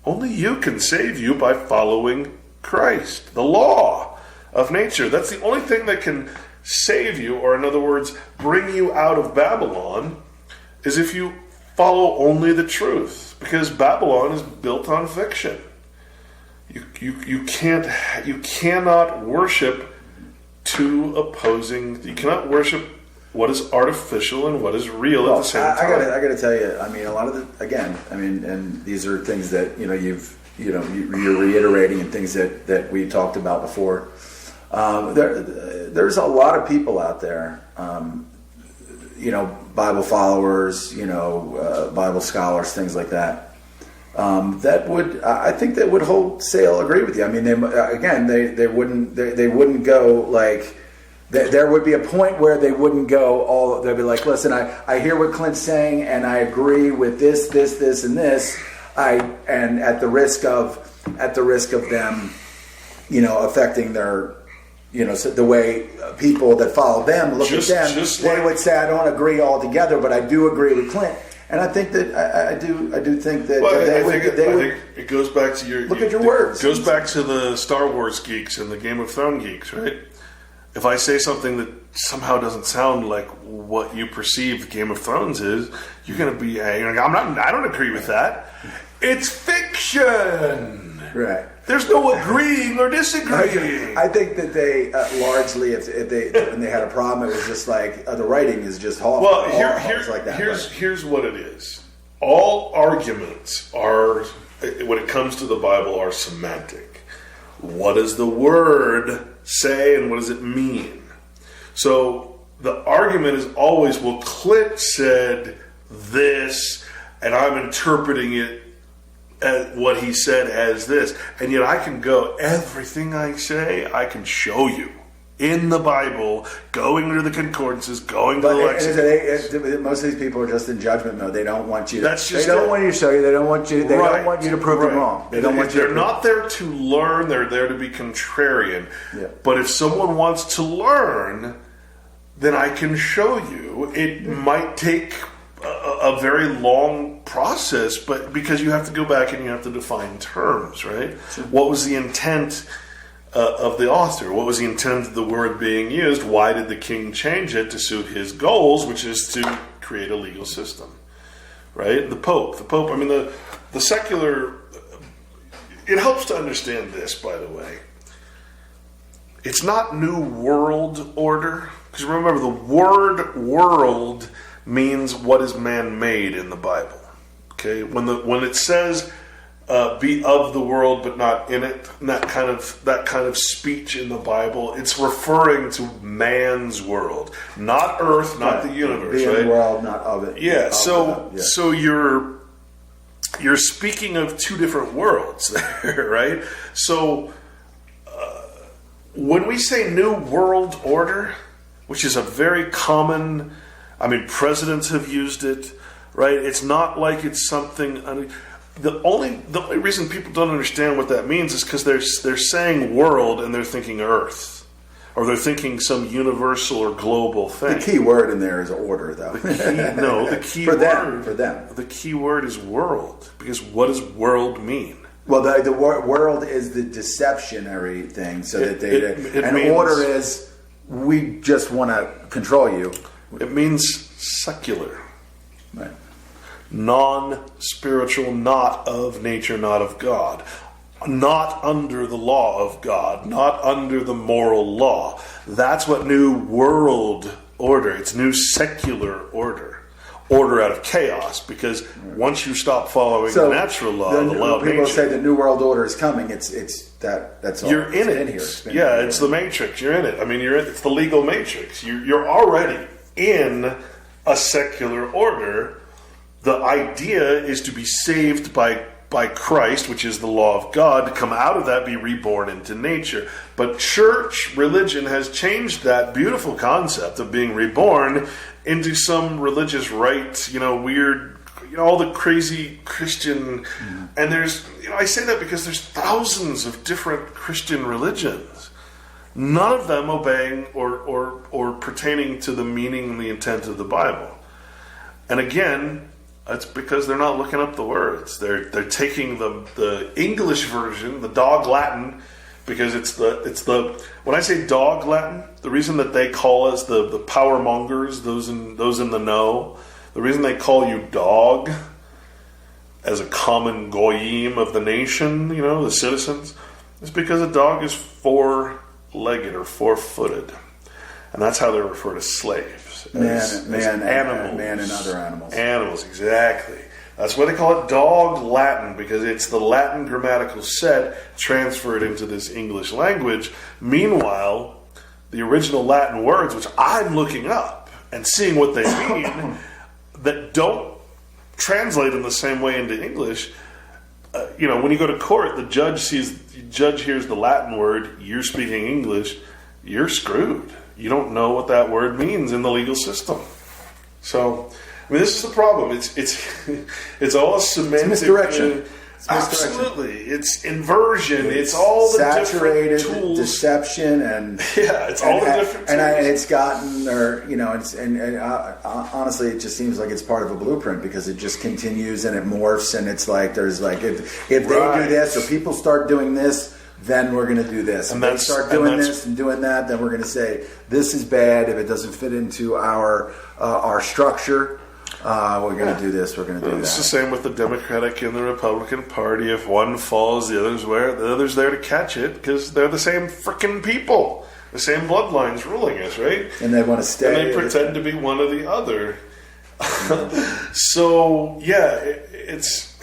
Only you can save you by following Christ, the law of nature. That's the only thing that can save you, or in other words, bring you out of Babylon, is if you follow only the truth. Because Babylon is built on fiction. You cannot worship two opposing. You cannot worship what is artificial and what is real at the same time. I got to tell you. I mean, a lot of and these are things that you're reiterating, and things that we talked about before. There's a lot of people out there, Bible followers, Bible scholars, things like that. I think that would wholesale agree with you. I mean, they wouldn't go like. There would be a point where they wouldn't go they'd be like, listen, I hear what Clint's saying, and I agree with this, and this. And at the risk of them, affecting their, the way people that follow them look at them, they would say, I don't agree altogether, but I do agree with Clint. And I think that I do think that they would. It goes back to your look at your words. It goes back to the Star Wars geeks and the Game of Thrones geeks, right? If I say something that somehow doesn't sound like what you perceive Game of Thrones is, you're going to be, I don't agree with that. It's fiction. Right. There's no agreeing or disagreeing. I think that they largely, when they had a problem, it was just like the writing is just awful. Well, here's what it is. All arguments are, when it comes to the Bible, are semantic. What does the word say, and what does it mean? So the argument is always, well, Clint said this, and I'm interpreting it as what he said as this. And yet I can go, everything I say, I can show you in the Bible, going to the concordances, going to the lexicons. Most of these people are just in judgment mode. They don't want you. They don't want you to show you. They don't want you. They don't want you to prove them wrong. They don't want you. They're not there to learn. They're there to be contrarian. Yeah. But if someone wants to learn, then I can show you. It might take a very long process, but because you have to go back and you have to define terms, right? Sure. What was the intent of the author? What was the intent of the word being used? Why did the king change it to suit his goals, which is to create a legal system, right? The Pope. I mean, the secular. It helps to understand this, by the way. It's not New World Order, because remember, the word "world" means what is man-made in the Bible. Okay, when it says be of the world but not in it, and that kind of speech in the Bible, it's referring to man's world, not Earth, not the universe. Be in right? the world, not of it. Yeah. So you're speaking of two different worlds there, right? So when we say New World Order, which is a very common, I mean, presidents have used it, right? It's not like it's something. The only reason people don't understand what that means is because they're saying world and they're thinking Earth, or they're thinking some universal or global thing. The key word in there is order, though. The key for word for them. The key word is world, because what does world mean? Well, the world is the deceptionary thing, so that it means, order is we just want to control you. It means secular. Right. Non-spiritual, not of nature, not of God, not under the law of God, not under the moral law. That's what New World Order. It's New Secular Order. Order out of chaos, because once you stop following the natural law, the law of nature. People say the New World Order is coming. That's all. You're in it. It's the matrix. You're in it. I mean, it's the legal matrix. You're already in a secular order. The idea is to be saved by Christ, which is the law of God, to come out of that, be reborn into nature. But church religion has changed that beautiful concept of being reborn into some religious rite, weird, all the crazy Christian. And there's, I say that because there's thousands of different Christian religions, none of them obeying or pertaining to the meaning and the intent of the Bible. And again, that's because they're not looking up the words. They're taking the English version, the dog Latin, because it's the when I say dog Latin, the reason that they call us the power mongers, those in the know, the reason they call you dog as a common goyim of the nation, the citizens, is because a dog is four-legged or four-footed, and that's how they refer to slaves. Animals. Man and other animals. Animals, exactly. That's why they call it dog Latin, because it's the Latin grammatical set transferred into this English language. Meanwhile, the original Latin words, which I'm looking up and seeing what they mean, that don't translate in the same way into English. When you go to court, the judge hears the Latin word, you're speaking English, you're screwed. You don't know what that word means in the legal system. So, this is the problem. It's all a semantic. It's misdirection. Absolutely, it's inversion. It's all the saturated different tools, deception, and it's all the different tools. And it's gotten, honestly, it just seems like it's part of a blueprint, because it just continues and it morphs, and it's like there's like if they do this or people start doing this, then we're going to do this. And they start doing this and doing that, then we're going to say this is bad if it doesn't fit into our structure. We're going to do this. We're going to do that. It's the same with the Democratic and the Republican Party. If one falls, the other's there to catch it, because they're the same frickin' people, the same bloodlines ruling us, right? And they want to stay. And they pretend to be one or the other. So it's.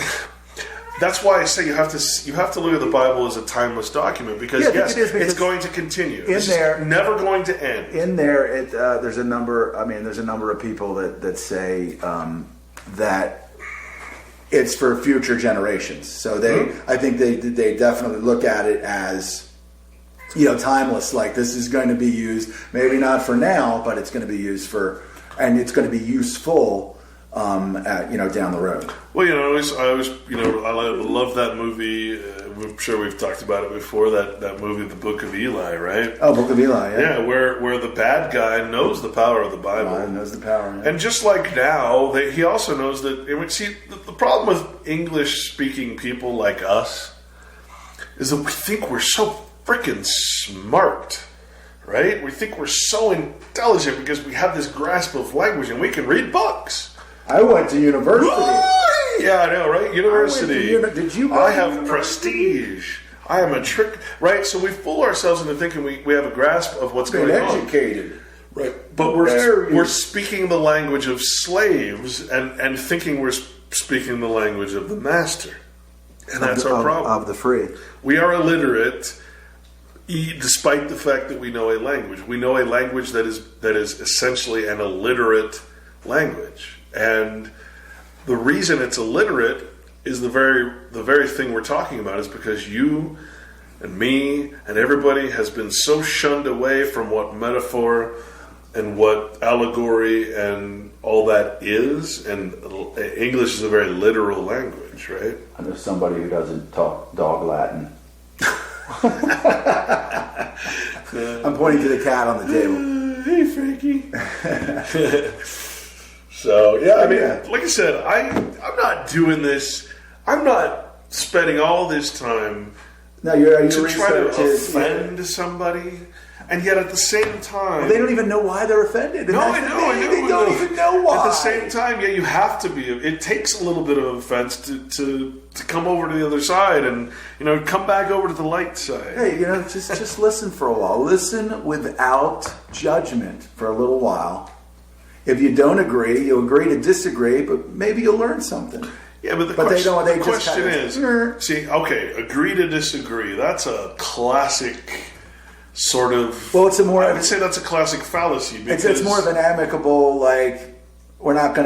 That's why I say you have to look at the Bible as a timeless document, because it's going to continue. It's never going to end. In there, there's a number. There's a number of people that say that it's for future generations. So I think they definitely look at it as, timeless. Like, this is going to be used, maybe not for now, but it's going to be used and it's going to be useful, down the road. Well, I love that movie. I'm sure we've talked about it before. That movie, The Book of Eli, right? Oh, Book of Eli, yeah. Yeah, where the bad guy knows the power of the Bible. Knows the power, yeah. And just like now, he also knows that. The problem with English-speaking people like us is that we think we're so freaking smart, right? We think we're so intelligent because we have this grasp of language and we can read books. I went to university. Yeah, I know, right? University. Did you? I have prestige. I am a trick, right? So we fool ourselves into thinking we have a grasp of what's going on. Educated, right? But we're speaking the language of slaves and thinking we're speaking the language of the master, and that's our problem. Of the free, we are illiterate, despite the fact that we know a language. We know a language that is essentially an illiterate language. And the reason it's illiterate is the very thing we're talking about is because you and me and everybody has been so shunned away from what metaphor and what allegory and all that is. And English is a very literal language, right? I know somebody who doesn't talk dog Latin. I'm pointing to the cat on the table. Hey, Frankie. So, yeah, I mean, like I said, I'm not doing this. I'm not spending all this time to try to offend somebody. And yet at the same time... Well, they don't even know why they're offended. No, I know. They don't even know why. At the same time, you have to be. It takes a little bit of offense to come over to the other side and, come back over to the light side. Hey, just listen for a while. Listen without judgment for a little while. If you don't agree, you'll agree to disagree, but maybe you'll learn something. Yeah, but the question is, agree to disagree. That's a classic sort of... Well, I would say that's a classic fallacy. Because it's more of an amicable, like, I'm not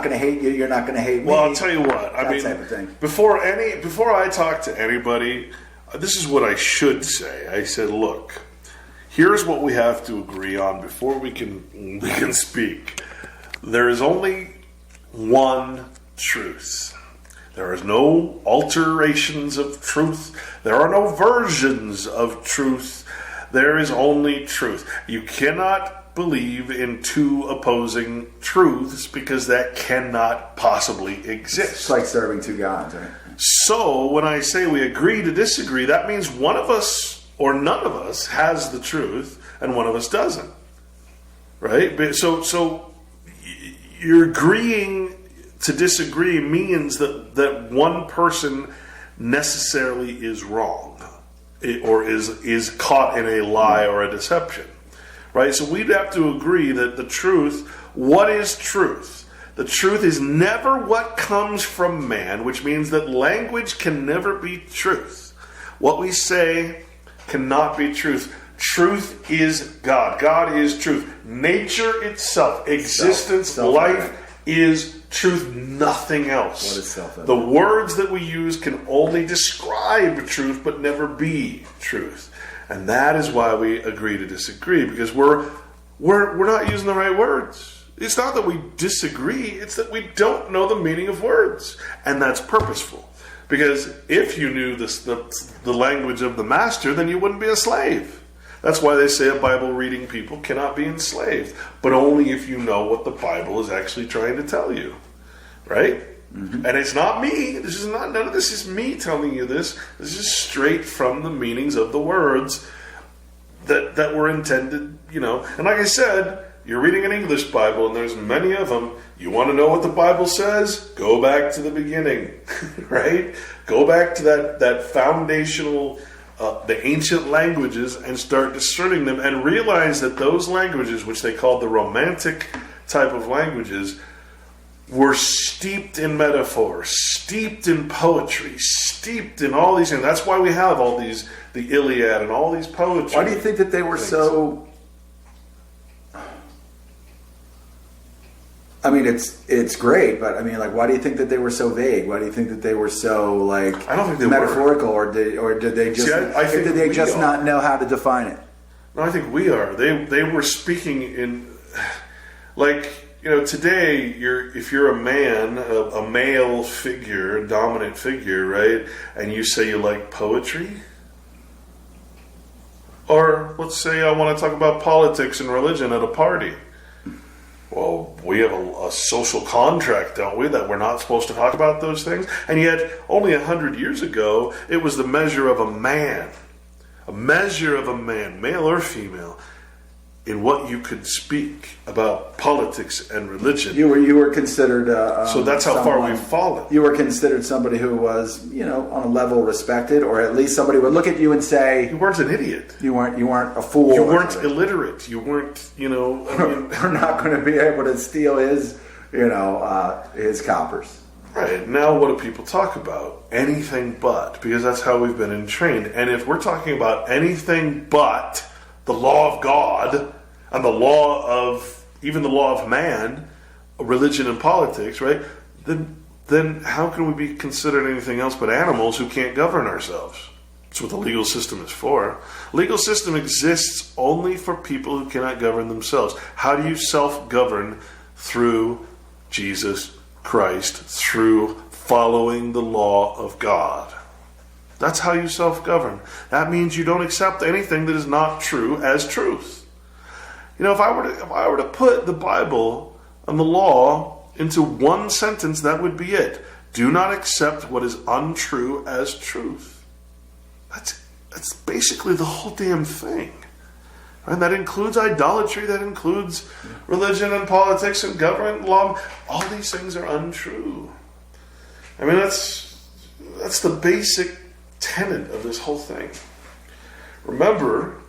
gonna hate you, you're not gonna hate me. Well, I'll tell you what. Type of thing. Before I talk to anybody, this is what I should say. I said, look, here's what we have to agree on before we can speak. There is only one truth. There is no alterations of truth. There are no versions of truth. There is only truth. You cannot believe in two opposing truths because that cannot possibly exist. It's like serving two gods, right? So when I say we agree to disagree, that means one of us or none of us has the truth and one of us doesn't. Right? So you're agreeing to disagree means that one person necessarily is wrong or is caught in a lie or a deception. Right? So we'd have to agree that the truth, what is truth? The truth is never what comes from man, which means that language can never be truth. What we say cannot be truth. Truth is God. God is truth. Nature itself, existence, life is truth, nothing else. What is self-evident? The words that we use can only describe truth but never be truth. And that is why we agree to disagree, because we're not using the right words. It's not that we disagree, it's that we don't know the meaning of words. And that's purposeful. Because if you knew the language of the master, then you wouldn't be a slave. That's why they say a Bible-reading people cannot be enslaved. But only if you know what the Bible is actually trying to tell you. Right? Mm-hmm. And it's not me. None of this is me telling you this. This is straight from the meanings of the words that were intended, And like I said, you're reading an English Bible, and there's many of them. You want to know what the Bible says? Go back to the beginning, right? Go back to that foundational, the ancient languages, and start discerning them, and realize that those languages, which they called the Romantic type of languages, were steeped in metaphor, steeped in poetry, steeped in all these things. That's why we have all these, the Iliad and all these poetry. Why do you think that they were so... I mean, it's great, but I mean, like, why do you think that they were so vague? Why do you think that they were so, like, I don't think they metaphorical, or did they just did they just not know how to define it? No, I think we are. They were speaking in, like, today if you're a man, a male figure, a dominant figure, right, and you say you like poetry, or let's say I want to talk about politics and religion at a party. Well, we have a social contract, don't we, that we're not supposed to talk about those things? And yet, only 100 years ago, it was the measure of a man, male or female, in what you could speak about politics and religion. You were considered. So that's how far we've fallen. You were considered somebody who was, on a level respected, or at least somebody would look at you and say, "You weren't an idiot. You weren't a fool. You weren't illiterate. You weren't, we're not going to be able to steal his coppers." Right. Now what do people talk about? Anything but, because that's how we've been entrained. And if we're talking about anything but the law of God and the law of man, religion and politics, right? Then how can we be considered anything else but animals who can't govern ourselves? That's what the legal system is for. Legal system exists only for people who cannot govern themselves. How do you self-govern? Through Jesus Christ, through following the law of God. That's how you self-govern. That means you don't accept anything that is not true as truth. If I were to put the Bible and the law into one sentence, that would be it. Do not accept what is untrue as truth. That's basically the whole damn thing. And that includes idolatry, that includes religion and politics and government law. All these things are untrue. I mean, that's the basic tenet of this whole thing. Remember,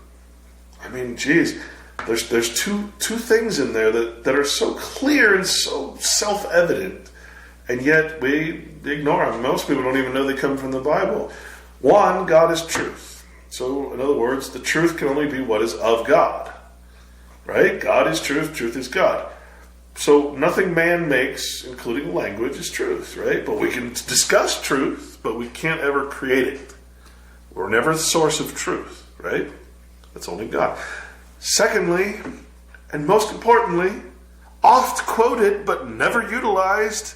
there's two things in there that are so clear and so self-evident, and yet we ignore them. Most people don't even know they come from the Bible. One, God is truth. So, in other words, the truth can only be what is of God. Right? God is truth, truth is God. So nothing man makes, including language, is truth, right? But we can discuss truth, but we can't ever create it. We're never the source of truth, right? That's only God. Secondly, and most importantly, oft quoted but never utilized,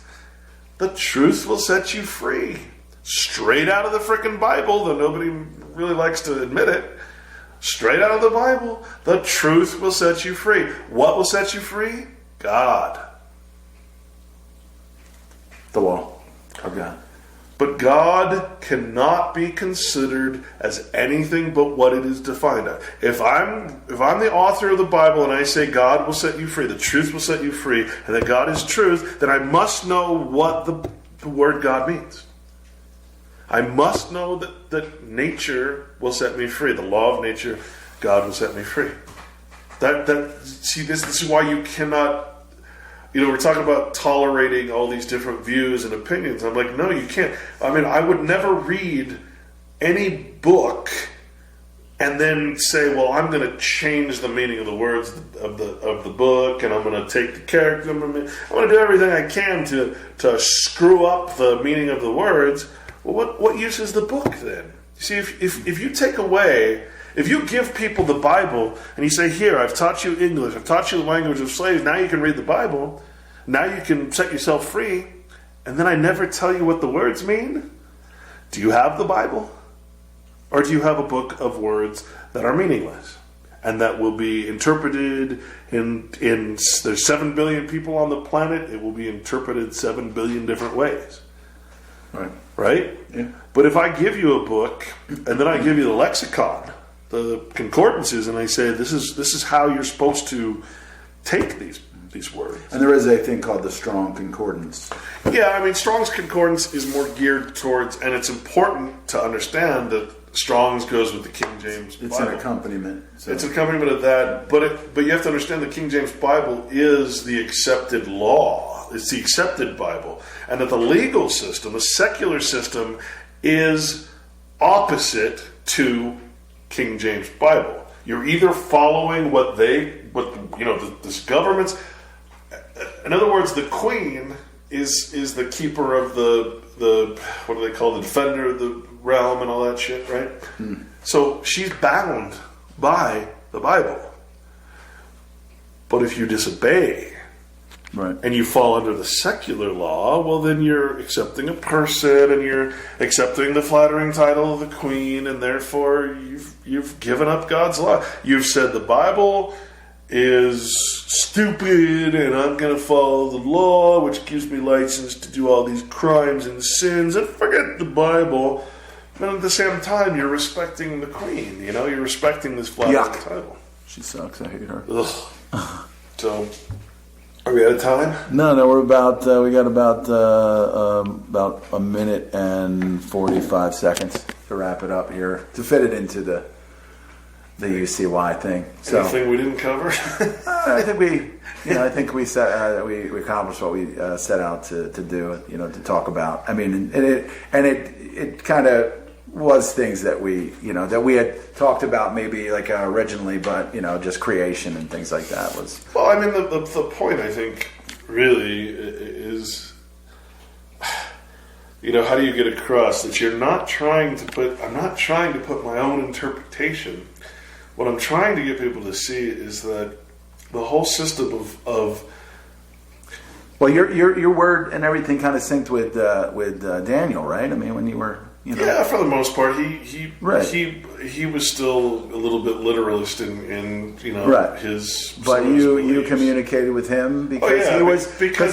the truth will set you free. Straight out of the frickin' Bible, though nobody really likes to admit it. Straight out of the Bible, the truth will set you free. What will set you free? God. The law of God. But God cannot be considered as anything but what it is defined as. If I'm the author of the Bible and I say God will set you free, the truth will set you free, and that God is truth, then I must know what the word God means. I must know that nature will set me free. The law of nature, God will set me free. This is why you cannot. We're talking about tolerating all these different views and opinions. I'm like, no, you can't. I would never read any book and then say, well, I'm going to change the meaning of the words of the book, and I'm going to take the character. I'm going to do everything I can to screw up the meaning of the words. Well, what use is the book then? You see, if you take away. If you give people the Bible and you say, here, I've taught you English, I've taught you the language of slaves, now you can read the Bible, now you can set yourself free, and then I never tell you what the words mean, do you have the Bible? Or do you have a book of words that are meaningless and that will be interpreted in there's 7 billion people on the planet, it will be interpreted 7 billion different ways. Right? Yeah. But if I give you a book and then I give you the lexicon, the concordances, and I say this is how you're supposed to take these words. And there is a thing called the Strong Concordance. Yeah, Strong's Concordance is more geared towards, and it's important to understand that Strong's goes with the King James Bible. It's an accompaniment. So. It's an accompaniment of that, but you have to understand the King James Bible is the accepted law. It's the accepted Bible. And that the legal system, the secular system, is opposite to King James Bible. You're either following this government's in other words, the queen is the keeper of the what do they call, the defender of the realm and all that shit, right? So she's bound by the Bible. But if you disobey, right, and you fall under the secular law, well, then you're accepting a person, and you're accepting the flattering title of the queen, and therefore you've given up God's law. You've said the Bible is stupid, and I'm going to follow the law, which gives me license to do all these crimes and sins, and forget the Bible. But at the same time, you're respecting the queen. You know, you're respecting this flattering title. She sucks. I hate her. Ugh. So, are we out of time? No, we're about. We got about a minute and 45 seconds to wrap it up here to fit it into the UCY thing. So, anything we didn't cover? I think we set we accomplished what we set out to do. To talk about. I mean, and it kind of was things that we had talked about maybe like originally, but just creation and things like that was. Well, I mean, the point I think really is, how do you get across that you're not trying to put? I'm not trying to put my own interpretation. What I'm trying to get people to see is that the whole system of well, your word and everything kind of synced with Daniel, right? I mean, when you were. Yeah, for the most part, he right. he was still a little bit literalist in right. his. But you communicated with him because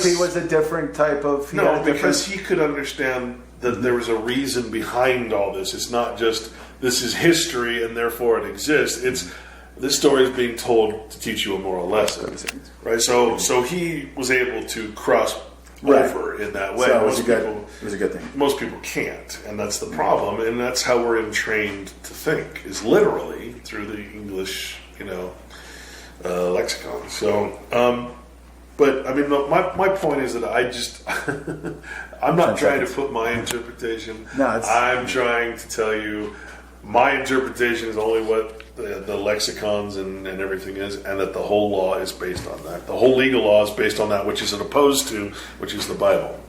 he was a different type of. Because he could understand that there was a reason behind all this. It's not just this is history and therefore it exists. It's this story is being told to teach you a moral lesson, right? So he was able to cross. Right. Over in that way. So it was a good thing. Most people can't, and that's the problem. And that's how we're entrained to think, is literally through the English, lexicon. So, but I mean, my point is that I'm not trying to put my interpretation. No, I'm trying to tell you my interpretation is only what the lexicons and everything is, and that the whole law is based on that. The whole legal law is based on that, which is opposed to, which is the Bible.